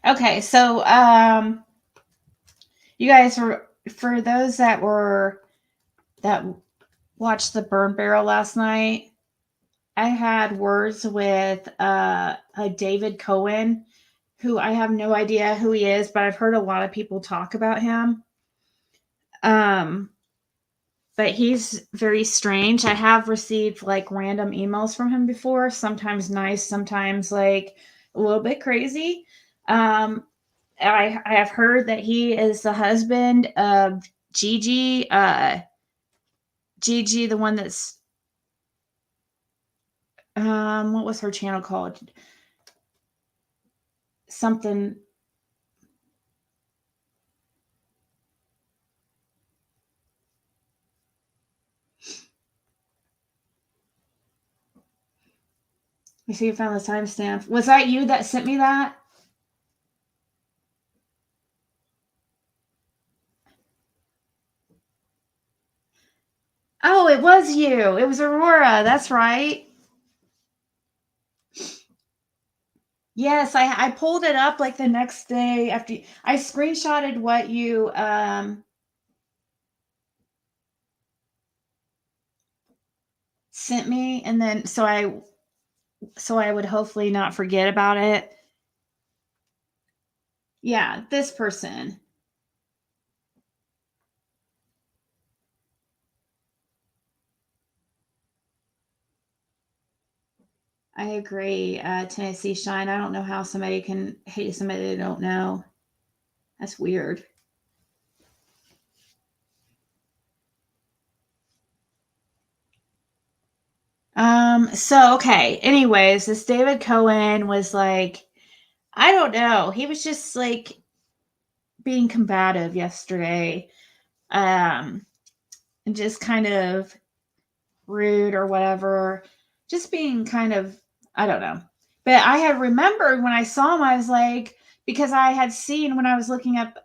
Okay, so you guys were, for those that watched the burn barrel last night, I had words with a David Cohen, who I have no idea who he is, but I've heard a lot of people talk about him. But he's very strange. I have received random emails from him before, sometimes nice, sometimes a little bit crazy. I have heard that he is the husband of Gigi. Gigi, the one that's what was her channel called? Something. You see, you found the timestamp. Was that you that sent me that? Oh, it was you. It was Aurora. That's right. Yes, I pulled it up the next day after I screenshotted what you sent me, and then so I would hopefully not forget about it. Yeah, this person. I agree, Tennessee Shine. I don't know how somebody can hate somebody they don't know. That's weird. So okay. Anyways, this David Cohen was like, I don't know. He was just like being combative yesterday. And just kind of rude or whatever. Just being kind of, I don't know. But I had remembered when I saw him, I was like, because I had seen when I was looking up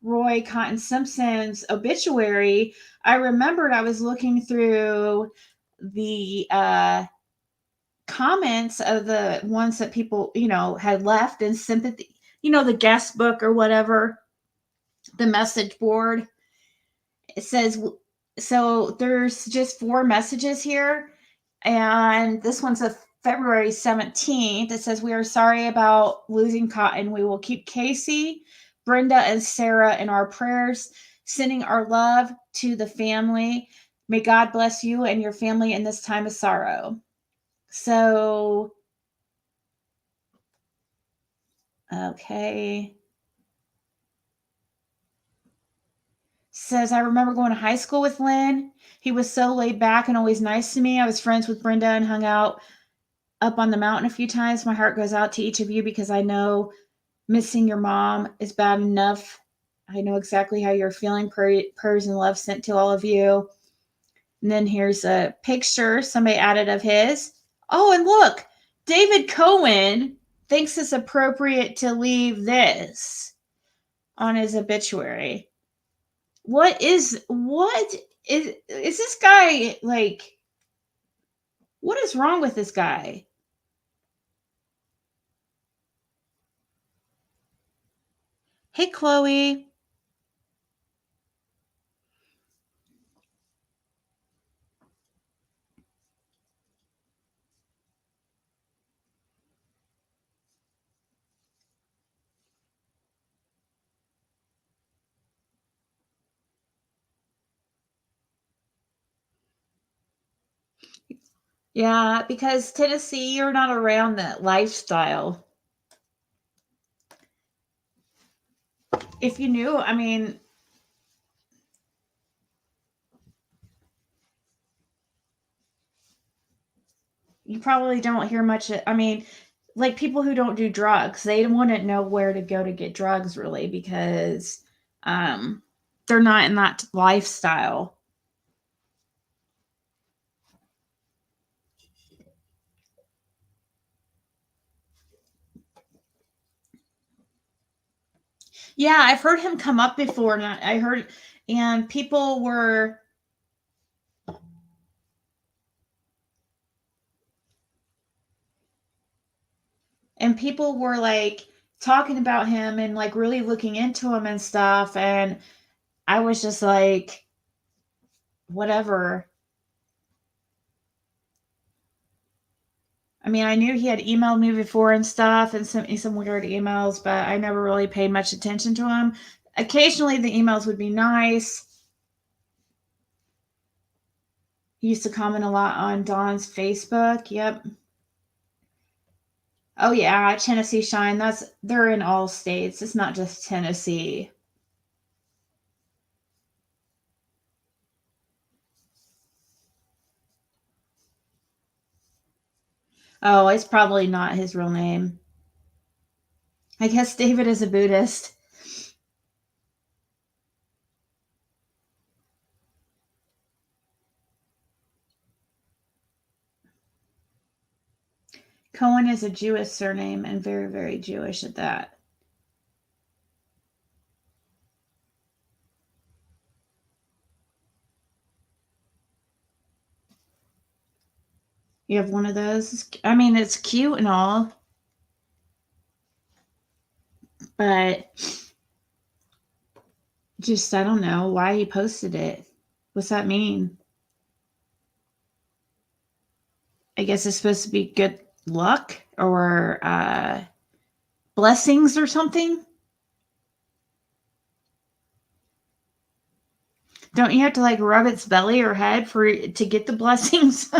Roy Cotton Simpson's obituary, I remembered I was looking through the comments of the ones that people, had left in sympathy, the guest book or whatever, the message board. It says, so there's just 4 messages here. And this one's a February 17th. It says, we are sorry about losing Cotton. We will keep Casey, Brenda, and Sarah in our prayers, sending our love to the family. May God bless you and your family in this time of sorrow. So, okay. Says, I remember going to high school with Lynn. He was so laid back and always nice to me. I was friends with Brenda and hung out up on the mountain a few times. My heart goes out to each of you because I know missing your mom is bad enough. I know exactly how you're feeling. Prayers and love sent to all of you. And then here's a picture somebody added of his. Oh, and look, David Cohen thinks it's appropriate to leave this on his obituary. What is this guy like? What is wrong with this guy? Hey, Chloe. Yeah, because Tennessee, you're not around that lifestyle. If you knew, I mean, you probably don't hear much. I mean, like people who don't do drugs, they wouldn't know where to go to get drugs really because they're not in that lifestyle. Yeah, I've heard him come up before, and I heard, and people were. And people were like talking about him and like really looking into him and stuff. And I was just like, whatever. I mean, I knew he had emailed me before and stuff and sent me some weird emails, but I never really paid much attention to him. Occasionally the emails would be nice. He used to comment a lot on Dawn's Facebook. Yep. Oh yeah, Tennessee Shine. They're in all states. It's not just Tennessee. Oh, it's probably not his real name. I guess David is a Buddhist. Cohen is a Jewish surname and very, very Jewish at that. You have one of those? I mean, it's cute and all, but just, I don't know why he posted it. What's that mean? I guess it's supposed to be good luck or blessings or something. Don't you have to like rub its belly or head to get the blessings?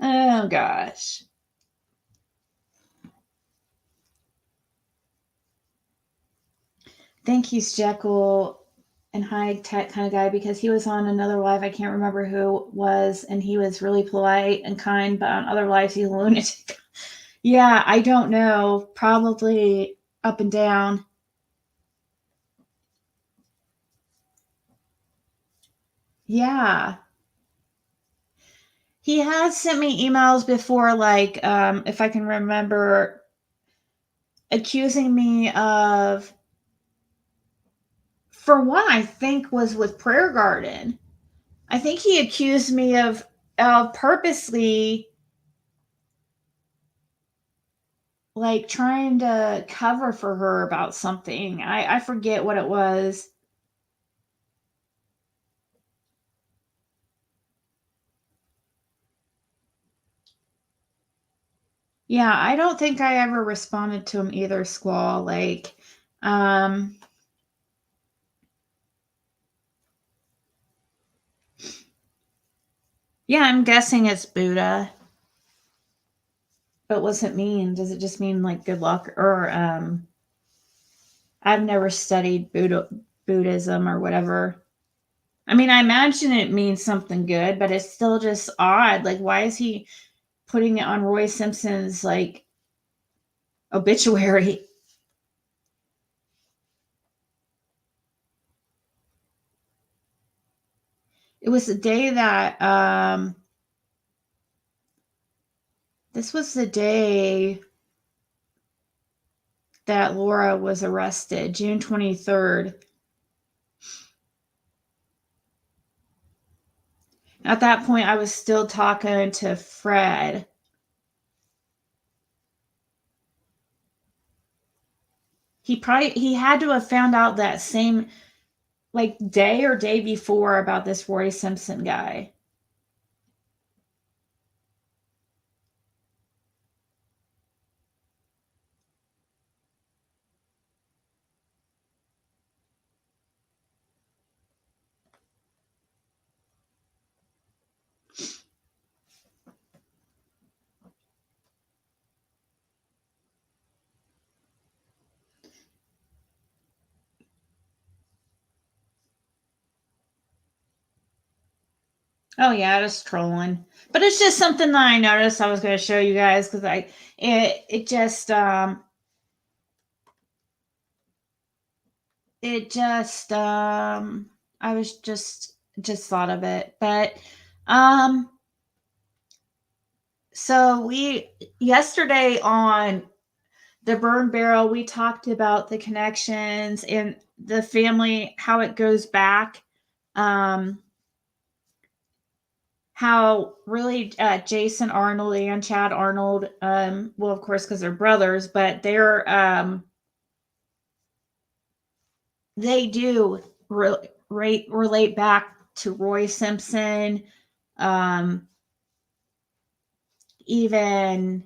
Oh gosh. Think he's Jekyll and Hyde tech kind of guy because he was on another live. I can't remember who it was, and he was really polite and kind, but on other lives he's a lunatic. Yeah, I don't know. Probably up and down. Yeah. He has sent me emails before, like, if I can remember, accusing me of, for one, I think was with Prayer Garden. I think he accused me of purposely like trying to cover for her about something. I forget what it was. Yeah, I don't think I ever responded to him either, Squall. Like, yeah, I'm guessing it's Buddha. But what's it mean? Does it just mean like good luck? Or I've never studied Buddhism or whatever. I mean, I imagine it means something good, but it's still just odd. Like, why is he putting it on Roy Simpson's like obituary? It was the day that this was the day that Laura was arrested, June 23rd. At that point, I was still talking to Fred. He had to have found out that same like day or day before about this Roy Simpson guy. Oh yeah, just trolling. But it's just something that I noticed I was going to show you guys because it just I was just thought of it. But so we yesterday on the burn barrel we talked about the connections and the family, how it goes back. How really Jason Arnold and Chad Arnold, well, of course, because they're brothers, but they do relate back to Roy Simpson. Even,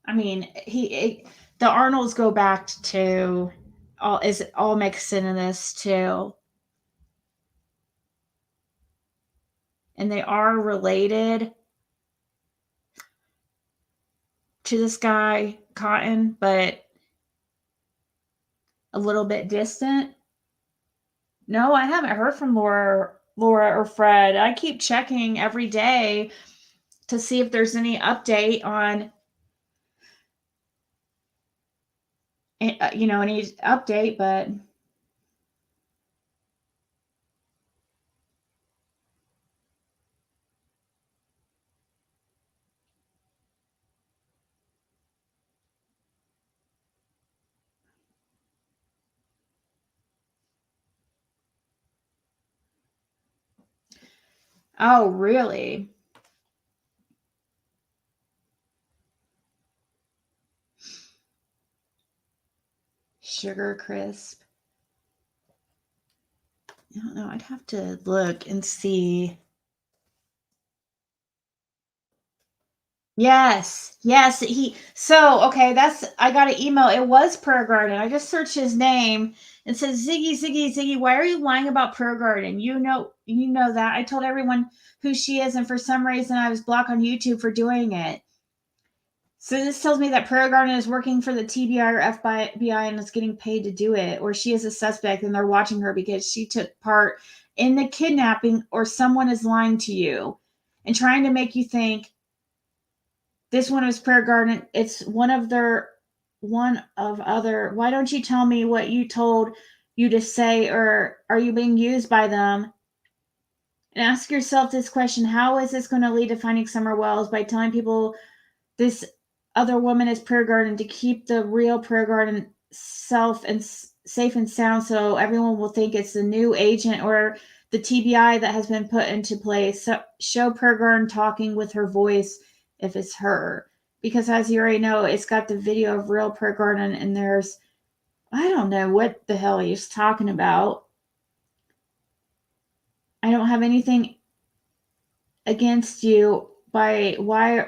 I mean, the Arnolds go back to all mixed into this too. And they are related to this guy, Cotton, but a little bit distant. No, I haven't heard from Laura or Fred. I keep checking every day to see if there's any update on, any update, but oh, really? Sugar Crisp. I don't know. I'd have to look and see. Yes. Okay, I got an email. It was Prayer Garden. I just searched his name and says, Ziggy, why are you lying about Prayer Garden? You know that. I told everyone who she is, and for some reason I was blocked on YouTube for doing it. So this tells me that Prayer Garden is working for the TBI or FBI and is getting paid to do it, or she is a suspect and they're watching her because she took part in the kidnapping, or someone is lying to you and trying to make you think this one was Prayer Garden. It's one of other. Why don't you tell me what you told you to say, or are you being used by them? And ask yourself this question: how is this going to lead to finding Summer Wells? By telling people this other woman is Prayer Garden to keep the real Prayer Garden safe and sound, so everyone will think it's the new agent or the TBI that has been put into place. So show Prayer Garden talking with her voice if it's her, because as you already know, it's got the video of real Prayer Garden, and there's, I don't know what the hell he's talking about. I don't have anything against you, but why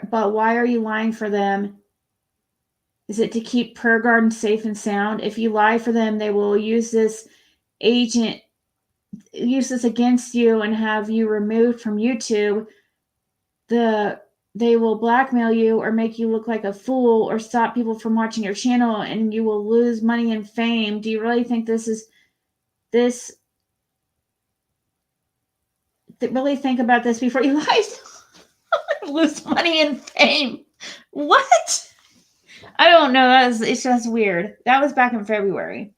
are you lying for them? Is it to keep Prayer Garden safe and sound? If you lie for them, they will use this against you and have you removed from YouTube. They will blackmail you or make you look like a fool or stop people from watching your channel, and you will lose money and fame. Do you really think really think about this before you lie? Lose money and fame. What? I don't know. It's just weird. That was back in February.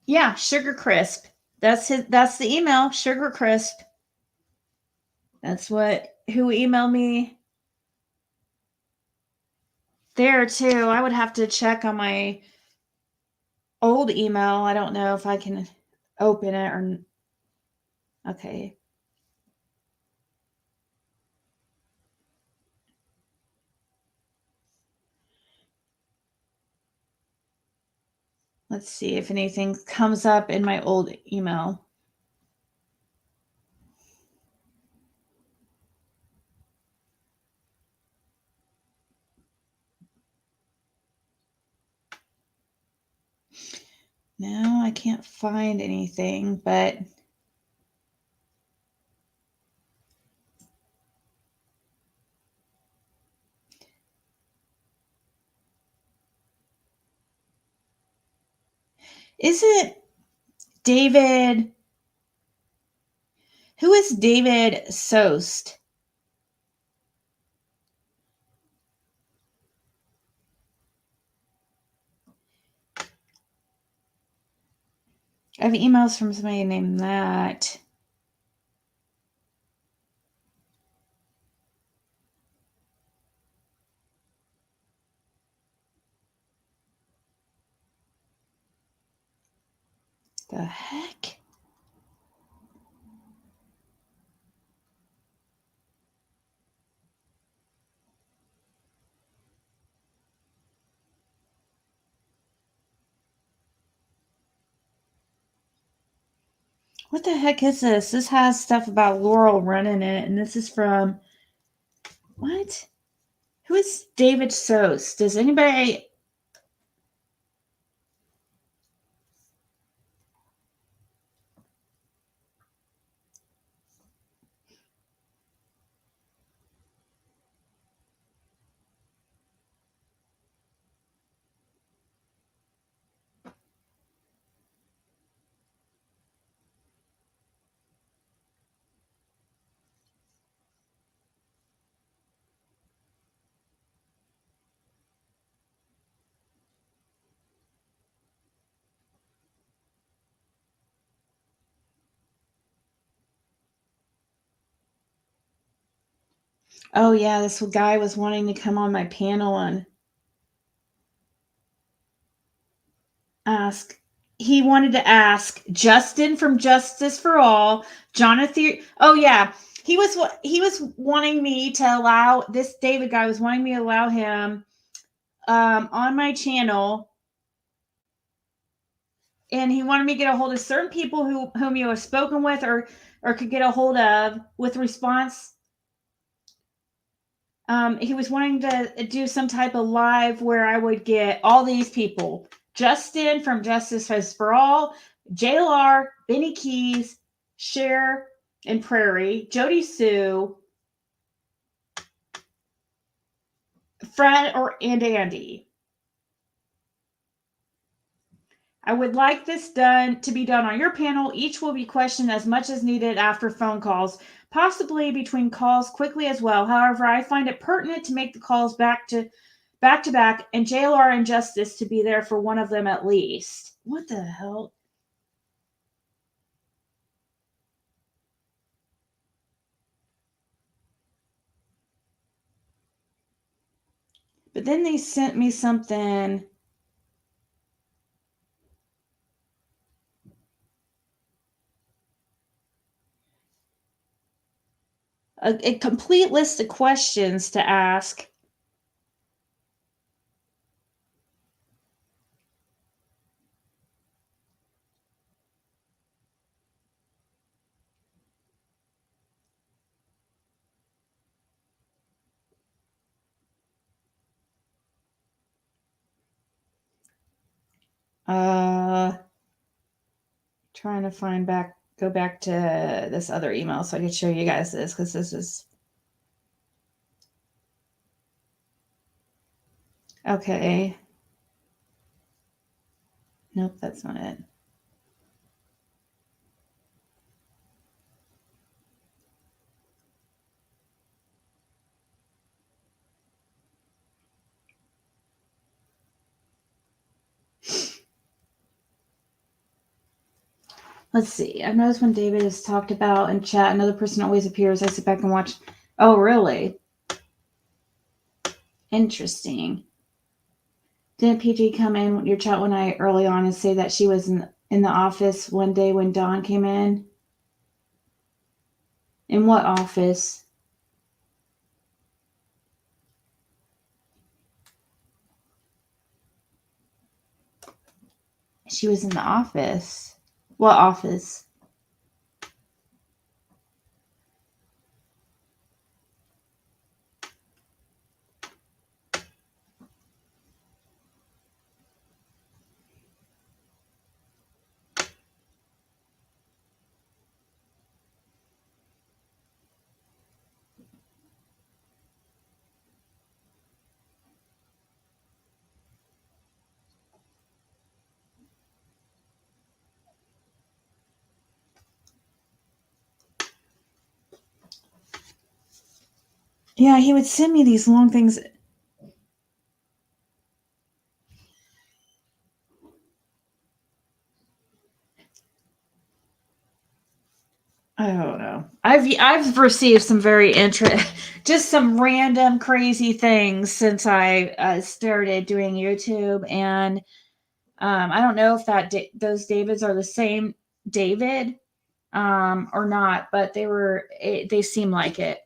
Yeah, Sugar Crisp. That's the email, Sugar Crisp. That's who emailed me there too. I would have to check on my old email. I don't know if I can open it or okay. Let's see if anything comes up in my old email. No, I can't find anything, but is it David? Who is David Soest? I have emails from somebody named that. The heck? What the heck is this? This has stuff about Laurel running it, and this is from what? Who is David Soest? Does anybody? Oh yeah, this guy was wanting to come on my panel and ask. He wanted to ask Justin from Justice for All, Jonathan. Oh yeah, He was wanting me to allow this David guy was wanting me to allow him on my channel, and he wanted me to get a hold of certain people whom you have spoken with or could get a hold of with response. He was wanting to do some type of live where I would get all these people: Justin from Justice is for All, JLR, Benny Keys, Cher and Prairie, Jody Sue, Fred and Andy. I would like this to be done on your panel. Each will be questioned as much as needed after phone calls, possibly between calls quickly as well. However, I find it pertinent to make the calls back to back, and JLR and Justice to be there for one of them at least. What the hell? But then they sent me something. A complete list of questions to ask. Trying to go back to this other email so I can show you guys this, because this is okay. Nope, that's not it. Let's see. I've noticed when David is talked about in chat, another person always appears. I sit back and watch. Oh, really? Interesting. Didn't PG come in your chat one night early on and say that she was in the office one day when Dawn came in? In what office? She was in the office. What office? Yeah, he would send me these long things. I don't know. I've received some very just some random crazy things since I started doing YouTube, and I don't know if those Davids are the same David or not, but they seem like it.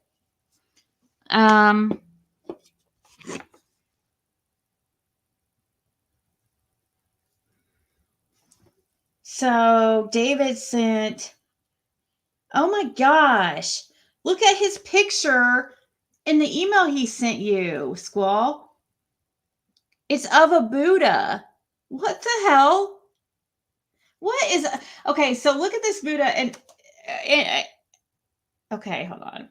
So David sent. Oh my gosh. Look at his picture in the email he sent you, Squall. It's of a Buddha. What the hell? What is... Okay, so look at this Buddha and okay, hold on.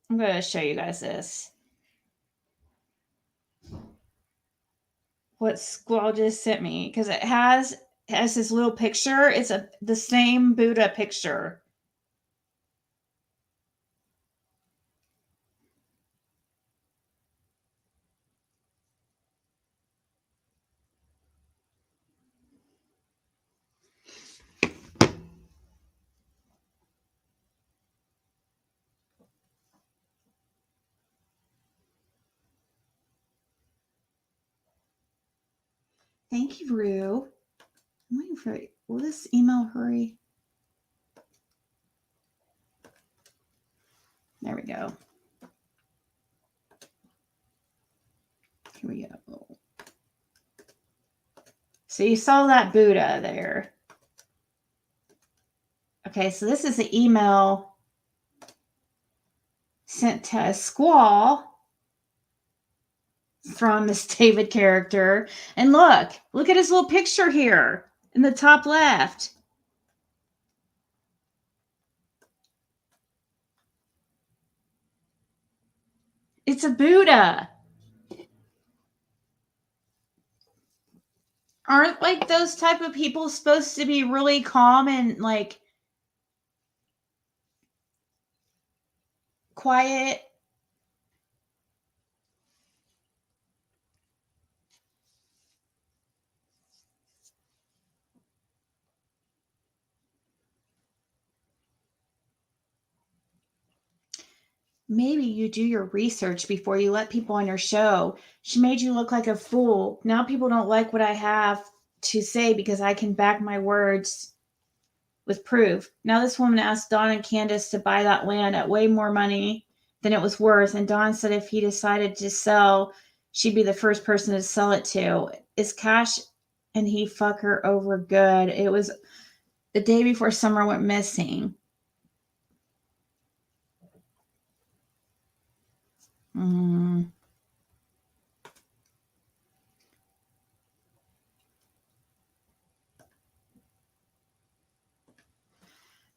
I'm going to show you guys this. What Squall just sent me, because it has this little picture. It's the same Buddha picture. Thank you, Rue. I'm waiting for it. Will this email hurry? There we go. Here we go. So you saw that Buddha there. Okay, so this is an email sent to a Squall from this David character. And look at his little picture here in the top left. It's a Buddha. Aren't like those type of people supposed to be really calm and like quiet? Maybe you do your research before you let people on your show. She made you look like a fool. Now people don't like what I have to say because I can back my words with proof. Now this woman asked Dawn and Candace to buy that land at way more money than it was worth. And Dawn said if he decided to sell, she'd be the first person to sell it to. Is Cash and he fuck her over good? It was the day before Summer went missing.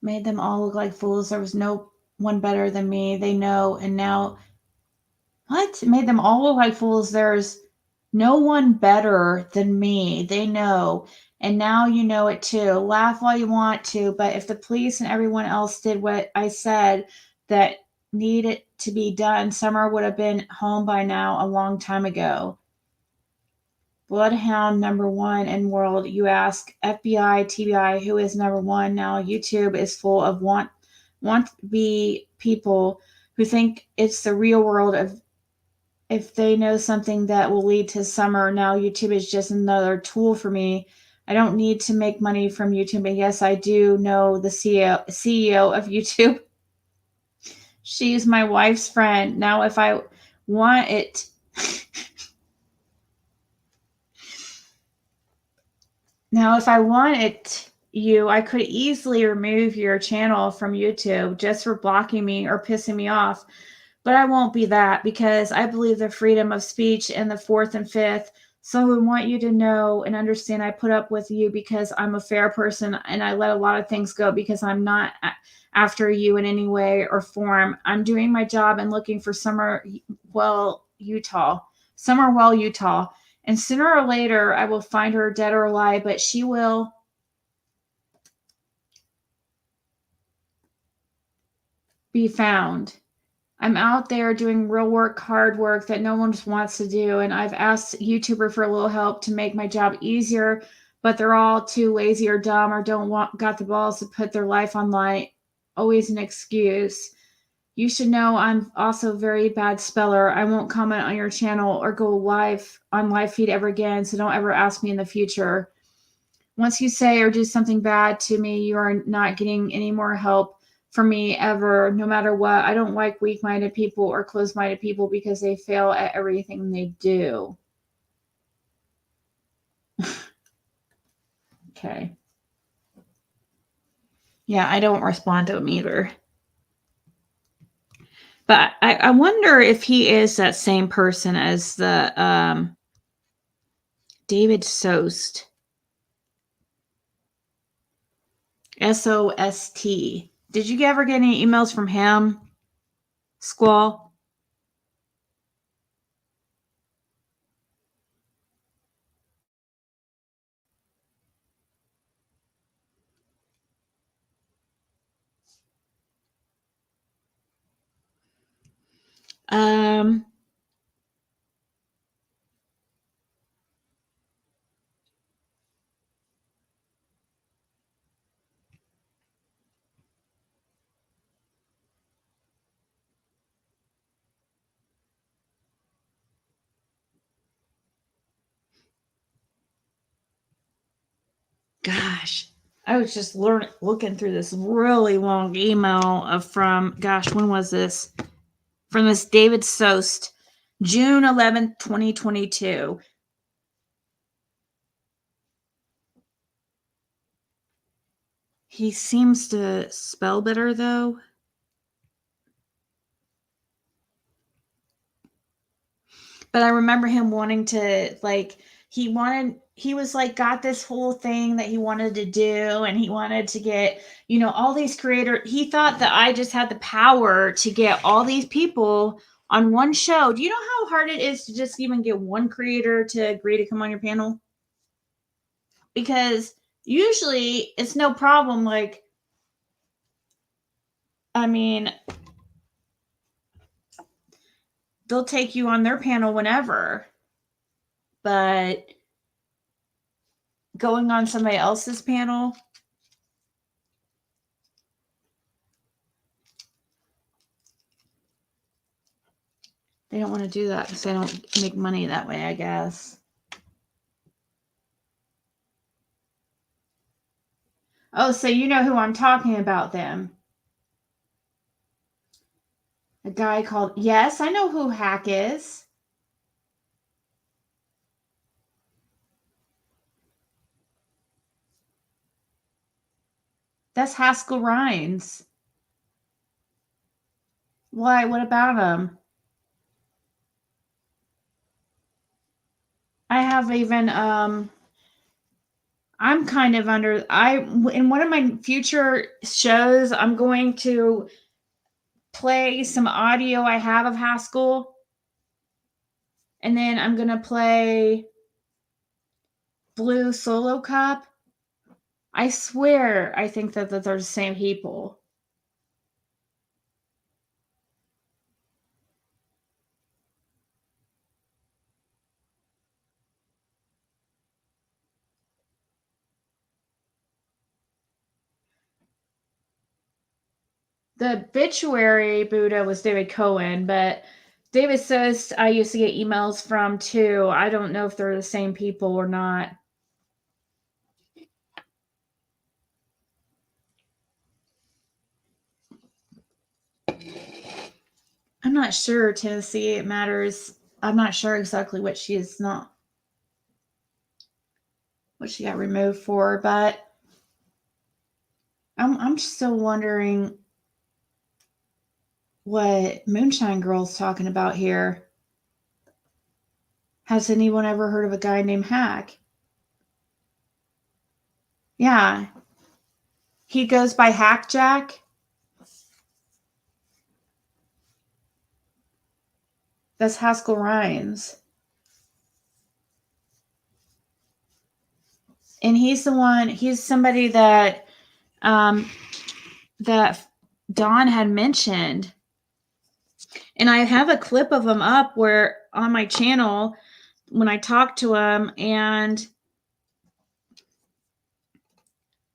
Made them all look like fools. There was no one better than me. They know. And now, what? Made them all look like fools. There's no one better than me. They know. And now you know it too. Laugh while you want to. But if the police and everyone else did what I said that needed to be done, Summer would have been home by now a long time ago. Bloodhound number one in world. You ask FBI, TBI, who is number one now? YouTube is full of want be people who think it's the real world of if they know something that will lead to Summer. Now YouTube is just another tool for me. I don't need to make money from YouTube, but yes, I do know the CEO of YouTube. She's my wife's friend. Now, if I want it, I could easily remove your channel from YouTube just for blocking me or pissing me off. But I won't be that because I believe the freedom of speech and the fourth and fifth. So I want you to know and understand I put up with you because I'm a fair person and I let a lot of things go because I'm not after you in any way or form. I'm doing my job and looking for Summerwell, Utah. And sooner or later, I will find her dead or alive, but she will be found. I'm out there doing real work, hard work that no one wants to do. And I've asked YouTuber for a little help to make my job easier, but they're all too lazy or dumb or got the balls to put their life online. Always an excuse. You should know I'm also a very bad speller. I won't comment on your channel or go live on live feed ever again. So don't ever ask me in the future. Once you say or do something bad to me, you are not getting any more help from me ever, no matter what. I don't like weak-minded people or closed-minded people because they fail at everything they do. Okay. Yeah, I don't respond to him either. But I wonder if he is that same person as the David Sost. SOST. Did you ever get any emails from him? Squall? Gosh. I was just looking through this really long email from, gosh, when was this? From this David Sost, June 11th, 2022. He seems to spell better, though. But I remember him wanting to, like, he was like, got this whole thing that he wanted to do, and he wanted to get, all these creators. He thought that I just had the power to get all these people on one show. Do you know how hard it is to just even get one creator to agree to come on your panel? Because usually it's no problem. Like, I mean, they'll take you on their panel whenever. But going on somebody else's panel, they don't want to do that because they don't make money that way, I guess. Oh, so you know who I'm talking about then. A guy called, yes, I know who Hack is. That's Haskell Rhines. Why? What about him? I have even, I'm kind of in one of my future shows, I'm going to play some audio I have of Haskell. And then I'm going to play Blue Solo Cup. I swear I think that they're the same people. The obituary Buddha was David Cohen, but David says I used to get emails from too. I don't know if they're the same people or not. I'm not sure, Tennessee. It matters. I'm not sure exactly what she got removed for, but I'm still wondering what Moonshine Girl's talking about here. Has anyone ever heard of a guy named Hack? Yeah. He goes by Hack Jack. That's Haskell Rhines. And he's somebody that that Dawn had mentioned. And I have a clip of him up where on my channel when I talked to him, and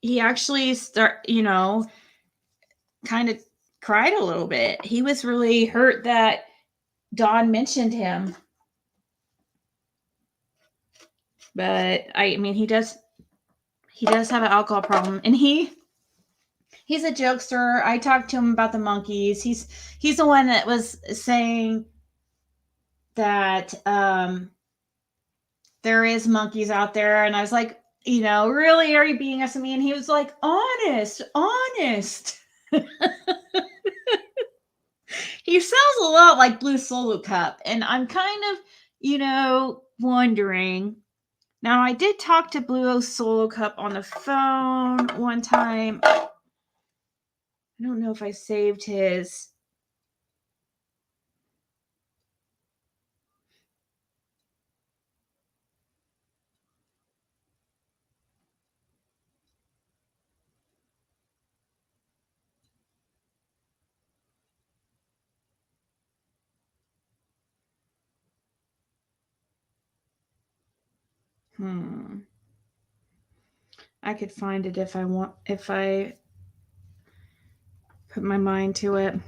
he actually kind of cried a little bit. He was really hurt that Dawn mentioned him. But I mean, he does have an alcohol problem, and he's a jokester. I talked to him about the monkeys. He's the one that was saying that there is monkeys out there, and I was like, really, are you being us and me? And he was like, honest. He sounds a lot like Blue Solo Cup, and I'm kind of, wondering. Now, I did talk to Blue Solo Cup on the phone one time. I don't know if I saved his. I could find it if I put my mind to it.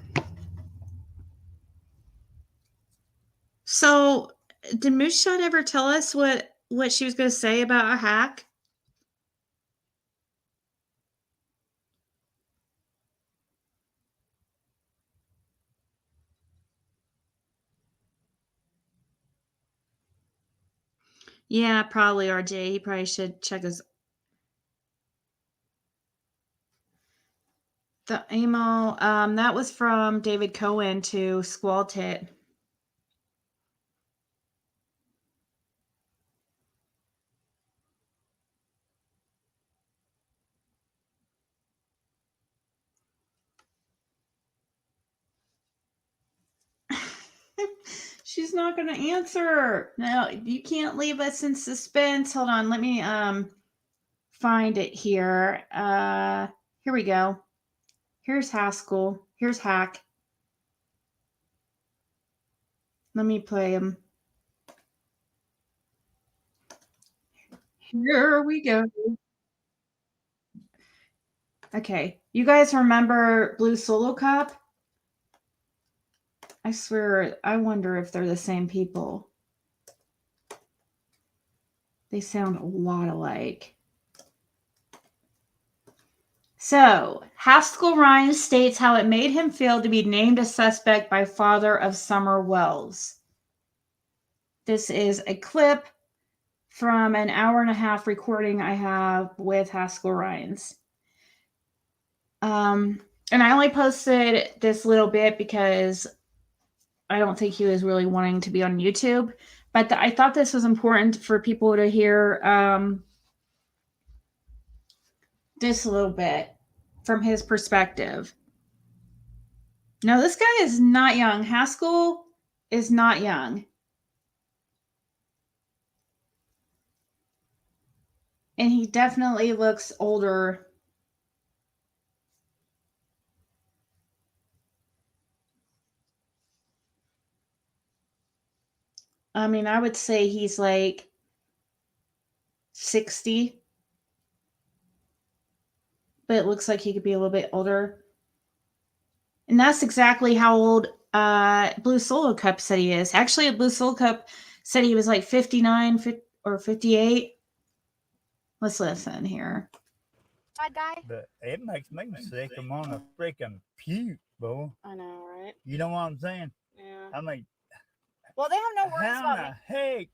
So, did Moonshot ever tell us what she was going to say about a hack? Yeah, probably RJ. He probably should check his. The email, that was from David Cohen to Squall Tit. She's not going to answer. No, you can't leave us in suspense. Hold on. Let me find it here. Here we go. Here's Haskell. Here's Hack. Let me play him. Here we go. Okay. You guys remember Blue Solo Cup? I swear, I wonder if they're the same people. They sound a lot alike. So, Haskell Ryan states how it made him feel to be named a suspect by father of Summer Wells. This is a clip from an 1.5-hour recording I have with Haskell Ryan's. And I only posted this little bit because I don't think he was really wanting to be on YouTube. But I thought this was important for people to hear this a little bit from his perspective. No, this guy is not young. Haskell is not young. And he definitely looks older. I mean, I would say he's like 60. But it looks like he could be a little bit older. And that's exactly how old Blue Solo Cup said he is. Actually, Blue Solo Cup said he was like 59 or 58. Let's listen here. Bad guy? But it makes me sick. I'm on a freaking puke, boy. I know, right? You know what I'm saying? Yeah. I mean, Well, they have no worries how about me. the heck?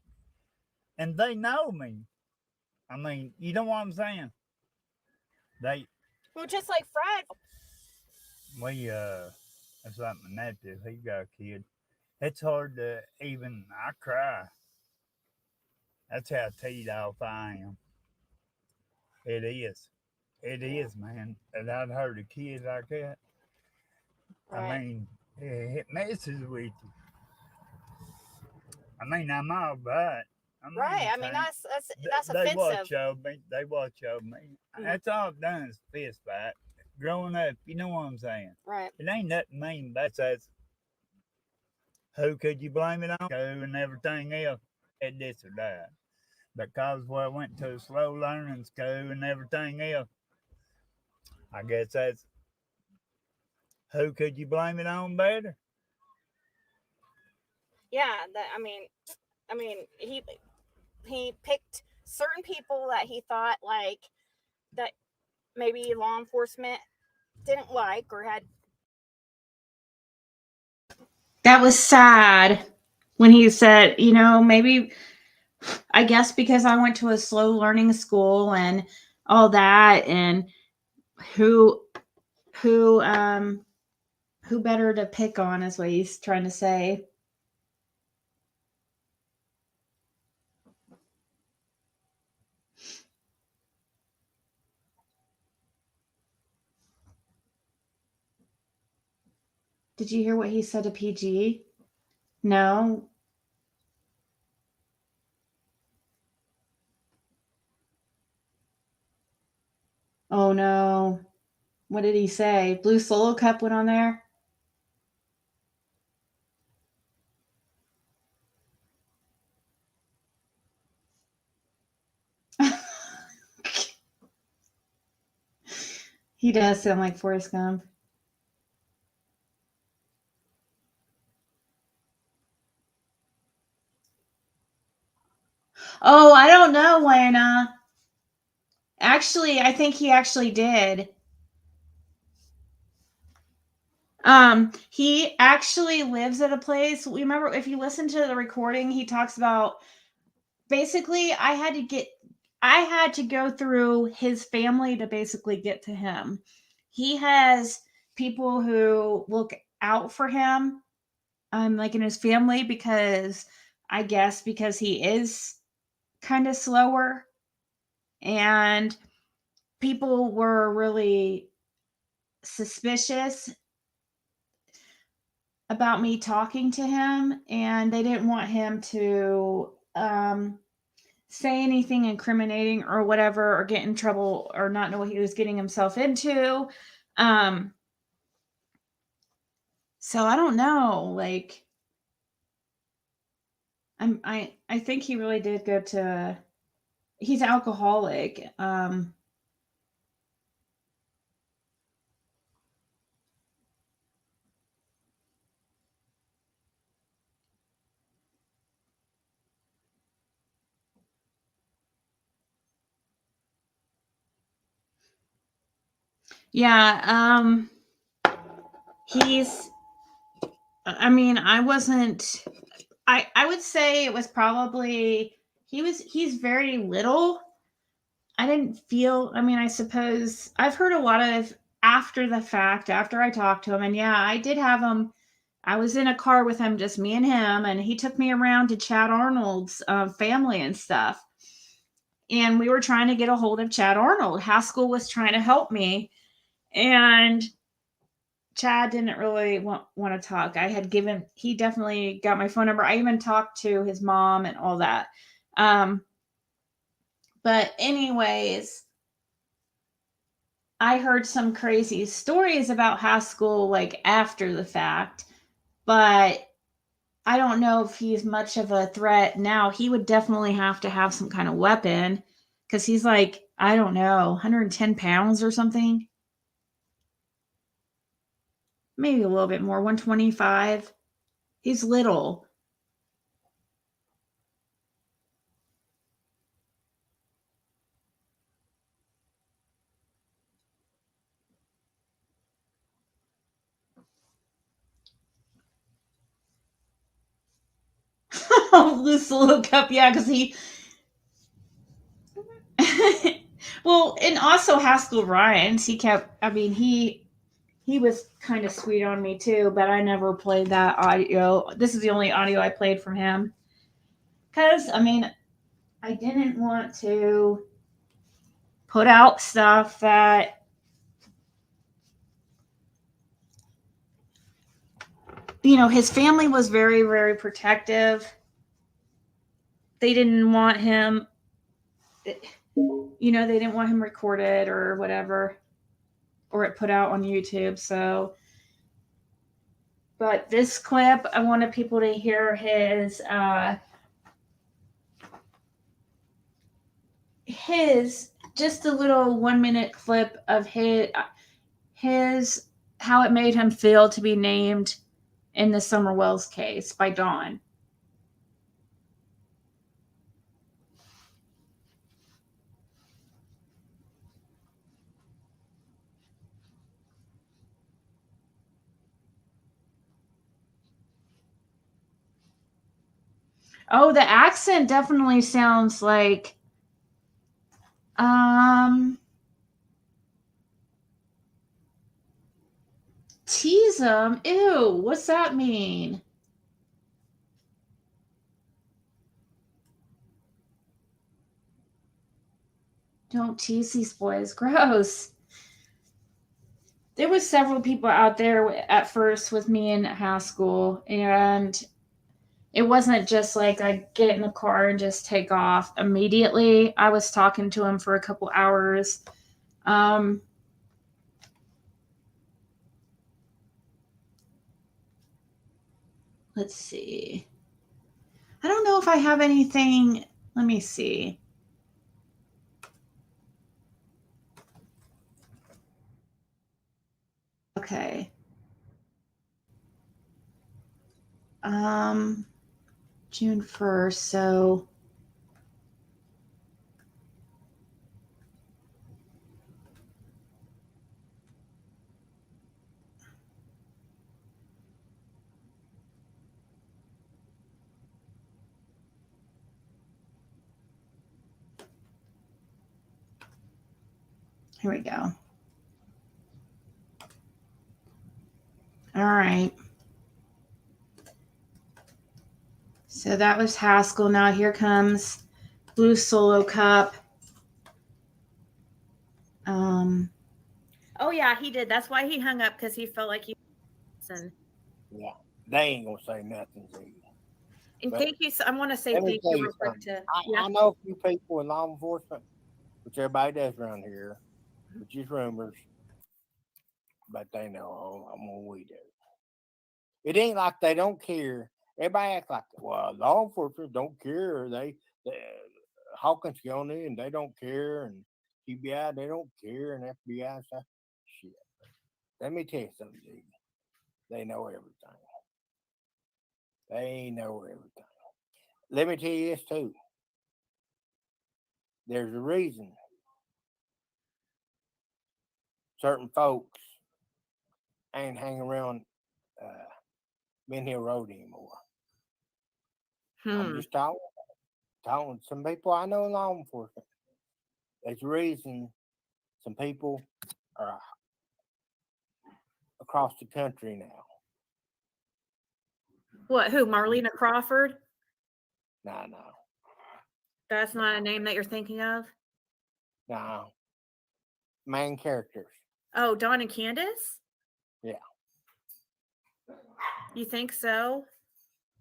And they know me. I mean, you know what I'm saying? Well, just like Fred. It's like my nephew. He got a kid. It's hard to even, I cry. That's how teed off I am. It is. It is, man. And I'd heard a kid like that. Right. I mean, it messes with you. I mean, I'm all right. Right. I mean, that's They offensive. watch over me. They watch over me. That's all I've done is fist fight. Growing up, you know what I'm saying? Right. It ain't nothing mean, but says, who could you blame it on? And everything else, at this or that. Because I went to a slow learning school and everything else, I guess that's, who could you blame it on better? Yeah. I mean, he picked certain people that he thought like that maybe law enforcement didn't like or had. That was sad when he said, you know, maybe, I guess because I went to a slow learning school and all that, and who better to pick on is what he's trying to say. Did you hear what he said to PG? No. Oh no. What did he say? Blue Solo Cup went on there? He does sound like Forrest Gump. Oh, I don't know, Lana. Actually, I think he actually did. He actually lives at a place. Remember, if you listen to the recording, he talks about basically I had to go through his family to basically get to him. He has people who look out for him, like in his family, because I guess because he is kind of slower, and people were really suspicious about me talking to him, and they didn't want him to say anything incriminating or whatever, or get in trouble or not know what he was getting himself into. So I don't know, like I think he really did go to, he's alcoholic. Yeah, he's, I mean, I wasn't, I would say it was probably, he's very little. I didn't feel, I mean, I suppose I've heard a lot of after the fact, after I talked to him, and yeah, I did have him. I was in a car with him, just me and him, and he took me around to Chad Arnold's family and stuff. And we were trying to get a hold of Chad Arnold. Haskell was trying to help me, and Chad didn't really want to talk. He definitely got my phone number. I even talked to his mom and all that. But anyways, I heard some crazy stories about Haskell like after the fact, but I don't know if he's much of a threat now. He would definitely have to have some kind of weapon, because he's like, I don't know, 110 pounds or something. Maybe a little bit more, 125. He's little. This little cup, yeah, because he. Well, and also Haskell Ryan's, he kept, I mean, he was kind of sweet on me too, but I never played that audio. This is the only audio I played from him. Because, I mean, I didn't want to put out stuff that, his family was very, very protective. They didn't want him, they didn't want him recorded or whatever, or it put out on YouTube. So, but this clip, I wanted people to hear his just a little 1-minute clip of his how it made him feel to be named in the Summer Wells case by Dawn. Oh, the accent definitely sounds like tease them. Ew, what's that mean? Don't tease these boys. Gross. There was several people out there at first with me in Haskell, and it wasn't just like I get in the car and just take off immediately. I was talking to him for a couple hours. Let's see. I don't know if I have anything. Let me see. Okay. June 1st. So Here we go. All right. So that was Haskell. Now here comes Blue Solo Cup. Oh yeah, he did. That's why he hung up, because he felt like he was. Yeah, they ain't gonna say nothing to you. And But thank you. So I want to say let me thank tell you you real quick something. to I know a few people in law enforcement, which everybody does around here, which is rumors, but they know more we do. It ain't like they don't care. Everybody act like, well, law enforcement don't care. They Hawkins County and they don't care, and FBI they don't care, and FBI stuff. Shit. Let me tell you something, Ziggy. They know everything. They know everything. Let me tell you this too. There's a reason certain folks ain't hanging around Ben Hill Road anymore. I'm just talking some people I know in law enforcement. There's a reason some people are across the country now. What? Who? Marlena Crawford? No. That's not a name that you're thinking of? No. Main characters. Oh, Dawn and Candace? Yeah. You think so?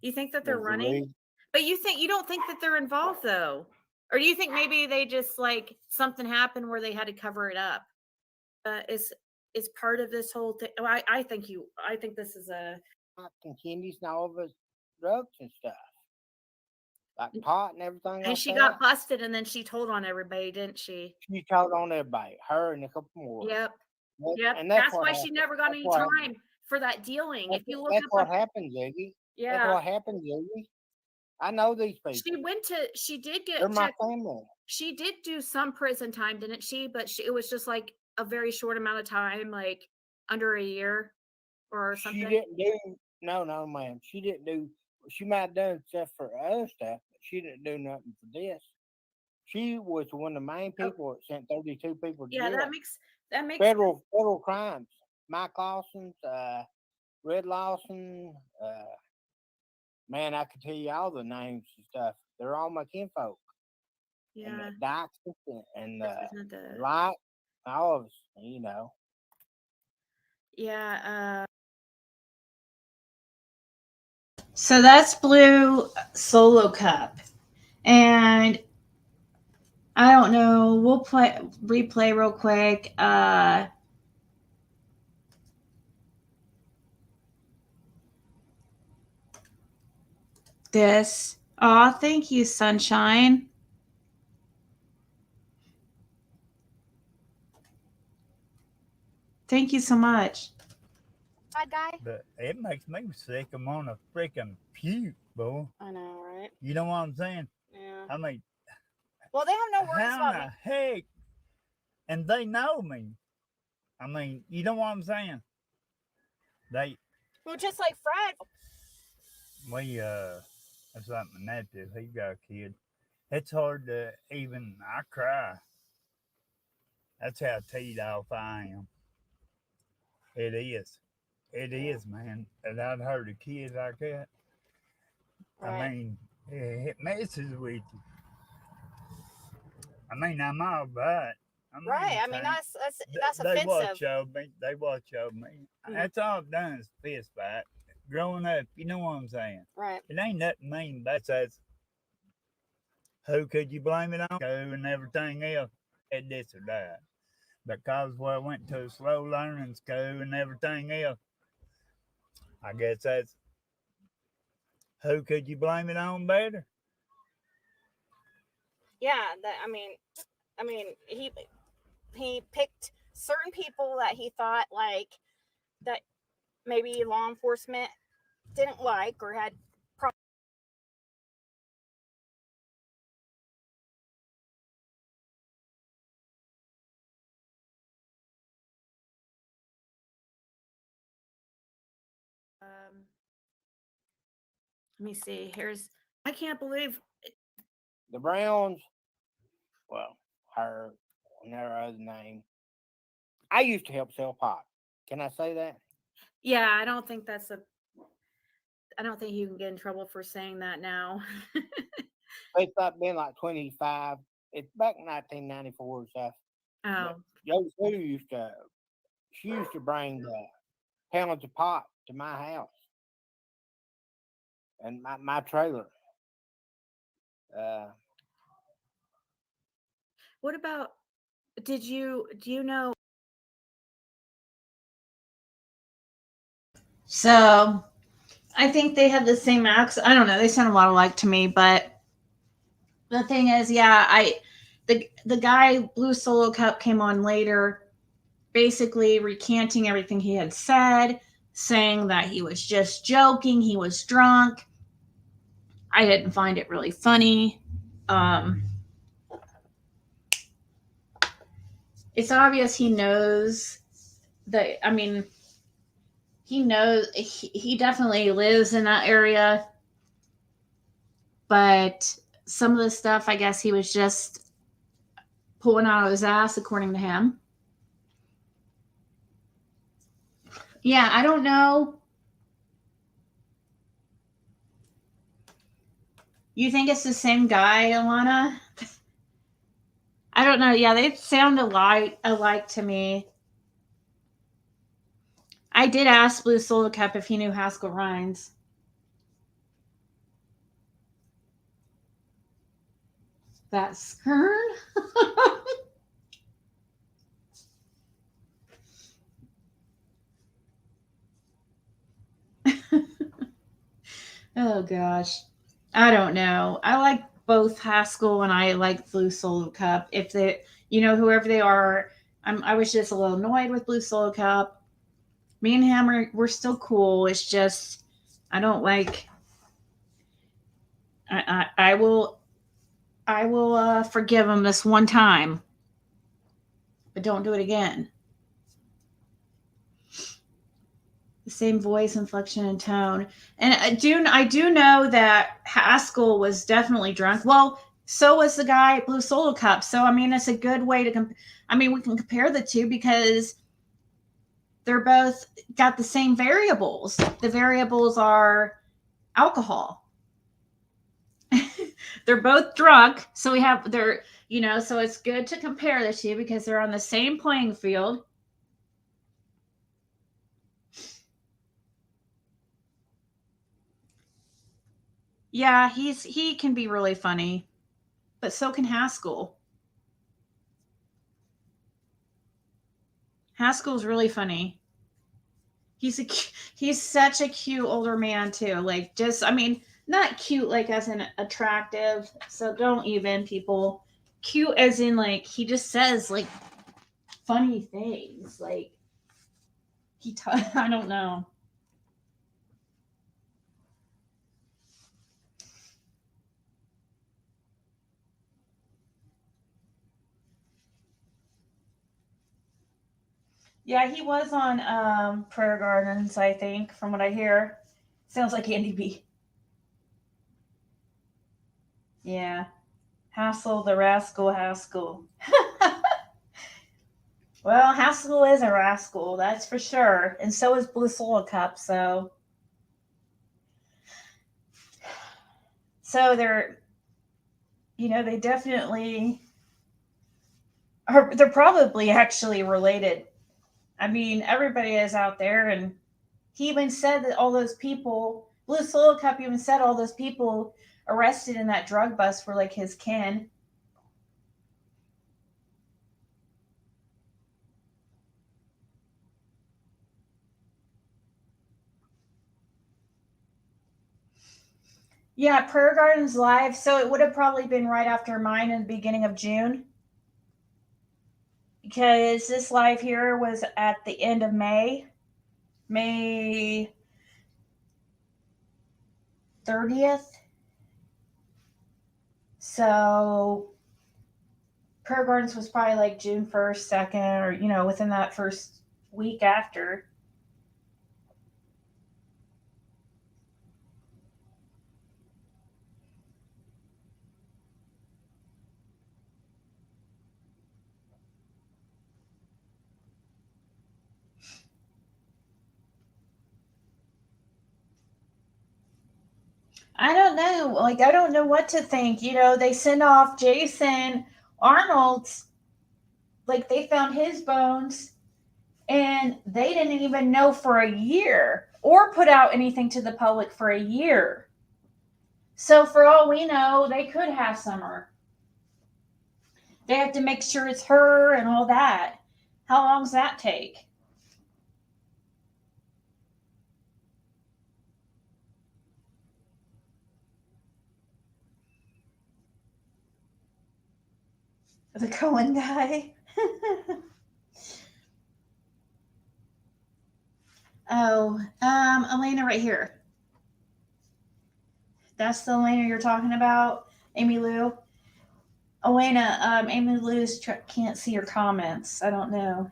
You think that they're There's a running? reason. But you don't think that they're involved though? Or do you think maybe they just like something happened where they had to cover it up? Is part of this whole thing? Well, I think this is a And candies and all of us drugs and stuff. Like pot and everything. and like she that. got busted and then she told on everybody, didn't she? She told on everybody. Her and a couple more. Yep. Yep. And That's why happened. she never got any time for that dealing. If you look that's up what on, happened, Ziggy. yeah, That's what happened, Ziggy. I know these people. she did get They're my checked. family. She did do some prison time, didn't she? But it was just like a very short amount of time, like under a year or something. She didn't do no, ma'am. She didn't do. She might have done stuff for other stuff, but she didn't do nothing for this. She was one of the main people that sent 32 people to Yeah, jail. that makes federal crimes. Mike Lawson's, Red Lawson. Man, I could tell you all the names and stuff. They're all my kinfolk. Yeah. And Dykes and the Light, all of us, you know. Yeah. So that's Blue Solo Cup. And I don't know, we'll replay real quick. This. Aw, thank you, Sunshine. Thank you so much. Bad guy. But it makes me sick. I'm on a freaking puke, boy. I know, right? You know what I'm saying? Yeah. I mean, Well, they have no worries how about the me. heck? And they know me. I mean, you know what I'm saying? Well, just like Fred. That's like my nephew. He got a kid. It's hard to even. I cry. That's how teed off I am. It is. It is, man. And I've heard of kids like that. Right. I mean, it messes with you. I mean, I'm all right. Right. I mean, that's they offensive. watch over me. They watch over me. That's all I've done is fist fight. Growing up, you know what I'm saying? Right. It ain't nothing mean, but says, who could you blame it on? And everything else, at this or that. Because I went to a slow learning school and everything else. I guess that's who could you blame it on better? Yeah. I mean, he picked certain people that he thought like that maybe law enforcement didn't like or had problems. Let me see. I can't believe The Browns, well, her and her other name, I used to help sell pot. Can I say that? Yeah, I don't think I don't think you can get in trouble for saying that now. It's not been like 25. It's back in 1994 or so. Oh, Joe Sue she used to bring pounds of pot to my house and my trailer. what about, do you know? So I think they have the same accent. I don't know. They sound a lot alike to me, but the thing is, yeah, the guy Blue Solo Cup came on later, basically recanting everything he had said, saying that he was just joking, he was drunk. I didn't find it really funny. It's obvious he knows that. I mean, he knows he definitely lives in that area, but some of the stuff, I guess, he was just pulling out of his ass, according to him. Yeah, I don't know. You think it's the same guy, Alana? I don't know. Yeah, they sound alike to me. I did ask Blue Solo Cup if he knew Haskell Rhines. That Skern? Oh gosh. I don't know. I like both Haskell and I like Blue Solo Cup. If they, whoever they are, I was just a little annoyed with Blue Solo Cup. Me and him we're still cool. It's just I don't like. I will forgive him this one time, but don't do it again. The same voice, inflection, and tone. And I do know that Haskell was definitely drunk. Well, so was the guy at Blue Solo Cup. So I mean, it's a good way to we can compare the two because they're both got the same variables. The variables are alcohol. They're both drunk, so so it's good to compare the two because they're on the same playing field. Yeah, he can be really funny, but so can Haskell. Haskell's really funny. He's such a cute older man too. Like not cute like as in attractive. So don't even people cute as in like he just says like funny things. Like I don't know. Yeah, he was on Prayer Gardens, I think, from what I hear. Sounds like Andy B. Yeah. Haskell, the rascal Haskell. Well, Haskell is a rascal, that's for sure. And so is Blue Solo Cup, so they're they definitely are. They're probably actually related. I mean, everybody is out there, and he even said that all those people, Blue Solo Cup even said all those people arrested in that drug bust were like his kin. Yeah, Prayer Gardens live. So it would have probably been right after mine in the beginning of June. Because this live here was at the end of May. May 30th. So Prayer Gardens was probably like June 1st, 2nd, or, within that first week after. I don't know. Like, I don't know what to think. You know, they send off Jason Arnold's, like, they found his bones and they didn't even know for a year or put out anything to the public for a year. So, for all we know, they could have Summer. They have to make sure it's her and all that. How long does that take? The Cohen guy. Oh, Elena right here. That's the Elena you're talking about, Amy Lou. Elena, Amy Lou's can't see your comments. I don't know.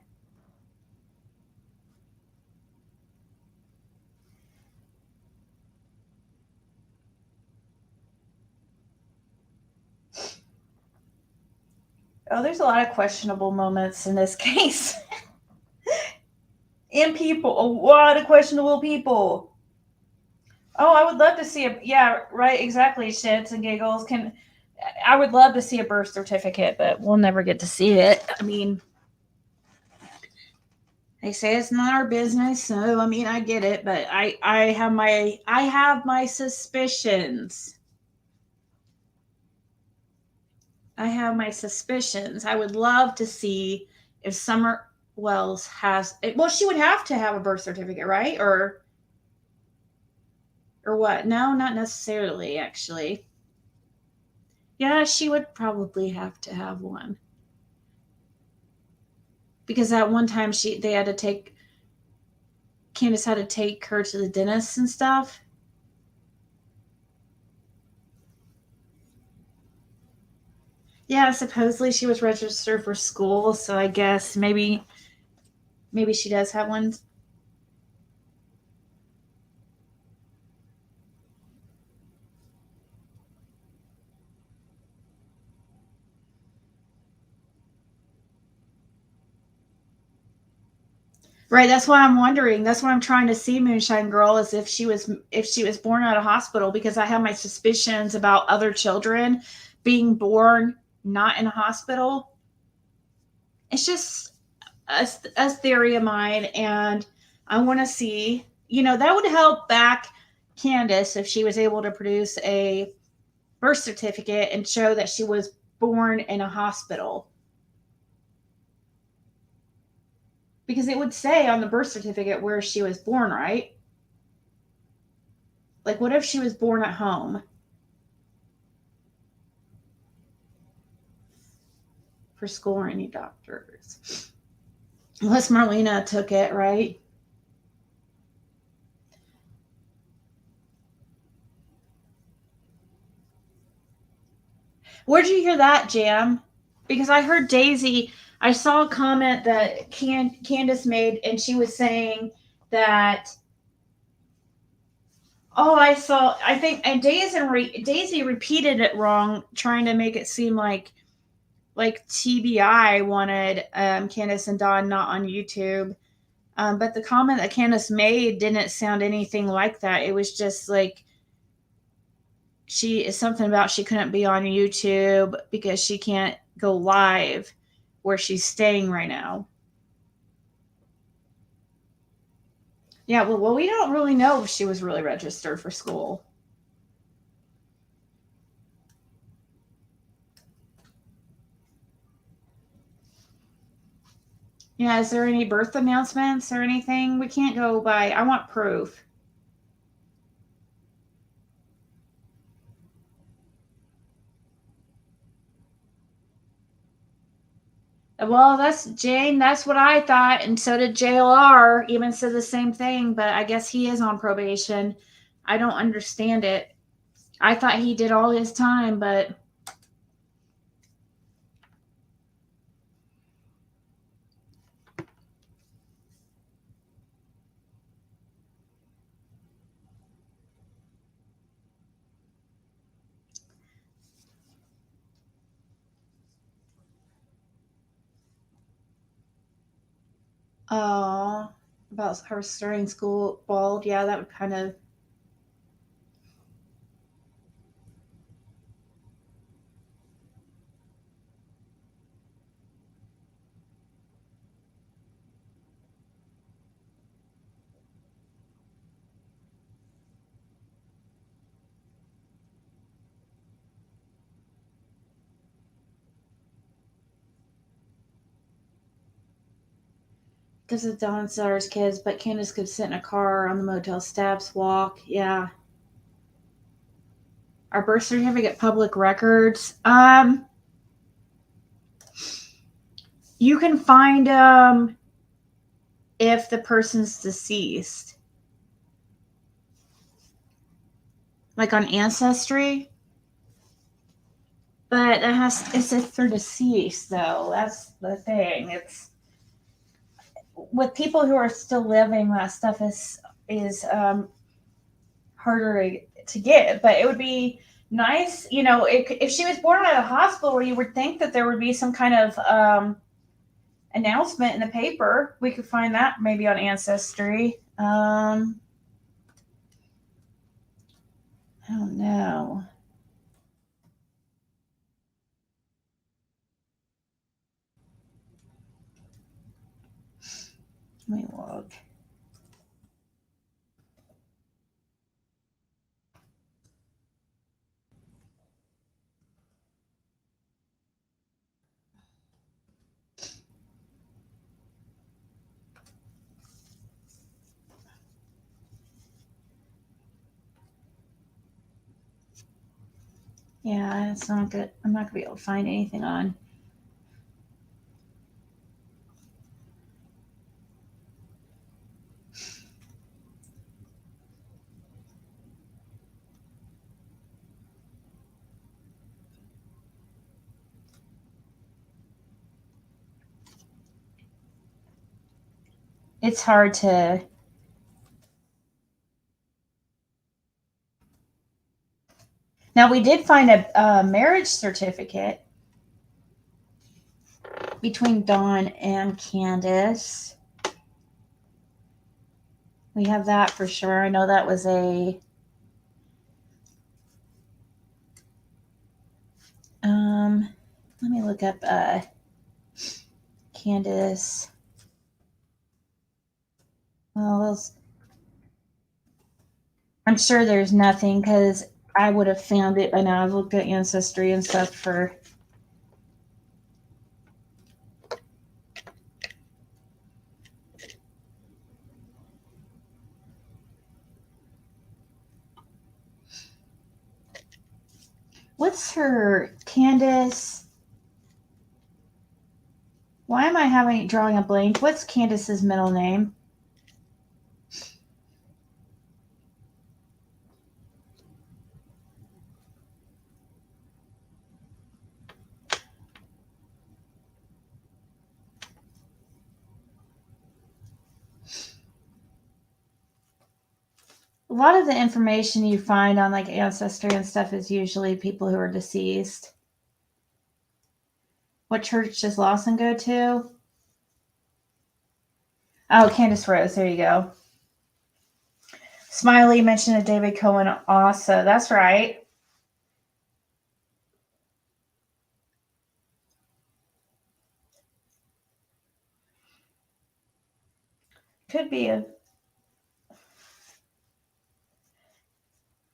Oh, there's a lot of questionable moments in this case. And people, a lot of questionable people. Oh, I would love to see a, yeah, right, exactly, shits and giggles. I would love to see a birth certificate, but we'll never get to see it. I mean, they say it's not our business, so I mean, I get it, but I have my suspicions. I have my suspicions. I would love to see if Summer Wells has. Well, she would have to have a birth certificate, right? Or what? No, not necessarily. Actually, yeah, she would probably have to have one because at one time they had to take. Candace had to take her to the dentist and stuff. Yeah, supposedly she was registered for school, so I guess maybe she does have one. Right, that's why I'm wondering. That's what I'm trying to see, Moonshine Girl, is if she was born out of hospital, because I have my suspicions about other children being born not in a hospital. It's just a theory of mine, and I want to see, that would help back Candace if she was able to produce a birth certificate and show that she was born in a hospital. Because it would say on the birth certificate where she was born, right? Like, what if she was born at home? For school or any doctors. Unless Marlena took it, right? Where'd you hear that, Jam? Because I heard Daisy, I saw a comment that Candace made, and she was saying that, I think, and Daisy repeated it wrong, trying to make it seem like TBI wanted Candace and Dawn not on YouTube. But the comment that Candace made didn't sound anything like that. It was just like something about she couldn't be on YouTube because she can't go live where she's staying right now. Yeah, well, we don't really know if she was really registered for school. Yeah, is there any birth announcements or anything? We can't go by. I want proof. Well, that's Jane. That's what I thought. And so did JLR, even said the same thing, but I guess he is on probation. I don't understand it. I thought he did all his time, but about her starting school bald. Yeah, that would kind of. Because of Dawn Sellers kids, but Candace could sit in a car on the motel steps, walk. Yeah. Our birth certificate, public records. You can find if the person's deceased, like on Ancestry. But it's if they're deceased, though. That's the thing. It's with people who are still living. That stuff is harder to get. But it would be nice, if she was born at a hospital, where you would think that there would be some kind of announcement in the paper. We could find that maybe on Ancestry. I don't know. Let me look. Yeah, it's not good. I'm not gonna be able to find anything on. It's hard to. Now, we did find a marriage certificate between Dawn and Candace. We have that for sure. I know that was a. Let me look up Candace. Well, I'm sure there's nothing because I would have found it by now. I've looked at Ancestry and stuff for. What's her Candace? Why am I drawing a blank? What's Candace's middle name? A lot of the information you find on like Ancestry and stuff is usually people who are deceased. What church does Lawson go to? Oh, Candace Rose. There you go. Smiley mentioned a David Cohen also. That's right. Could be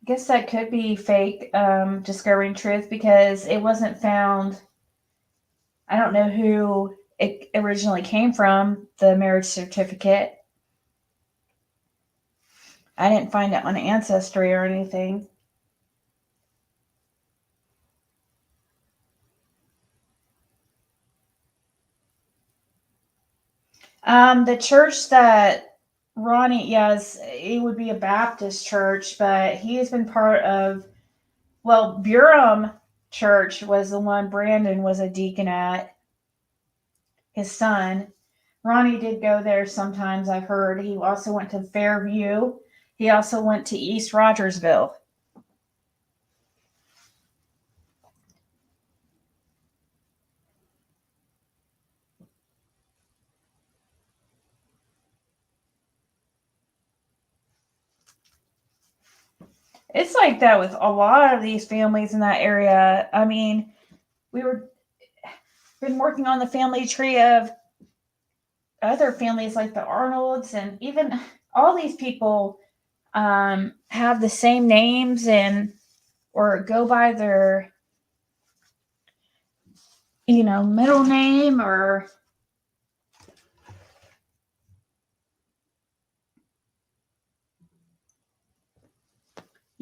I guess that could be fake Discovering Truth because it wasn't found. I don't know who it originally came from, the marriage certificate. I didn't find it on Ancestry or anything. The church that Ronnie, yes, it would be a Baptist church, but he has been part of, Burham Church was the one Brandon was a deacon at, his son. Ronnie did go there sometimes, I've heard. He also went to Fairview. He also went to East Rogersville. It's like that with a lot of these families in that area. I mean, been working on the family tree of other families like the Arnolds, and even all these people have the same names or go by their middle name, or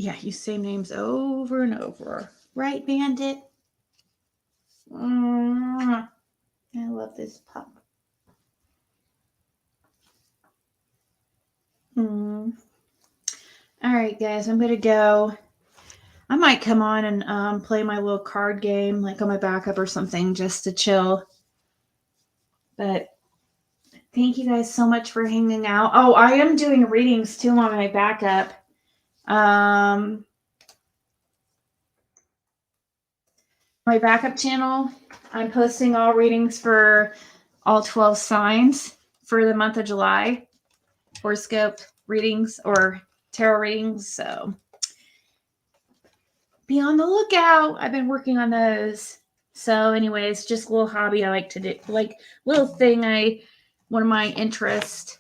Yeah, you say names over and over. Right, Bandit? I love this pup. All right, guys, I'm going to go. I might come on and play my little card game, like on my backup or something, just to chill. But thank you guys so much for hanging out. Oh, I am doing readings too on my backup. My backup channel, I'm posting all readings for all 12 signs for the month of July, horoscope readings or tarot readings. So be on the lookout. I've been working on those. So anyways, just a little hobby I like to do, like little thing one of my interests.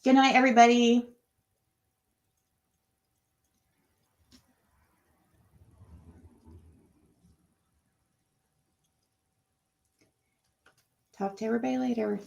Good night, everybody. Talk to everybody later.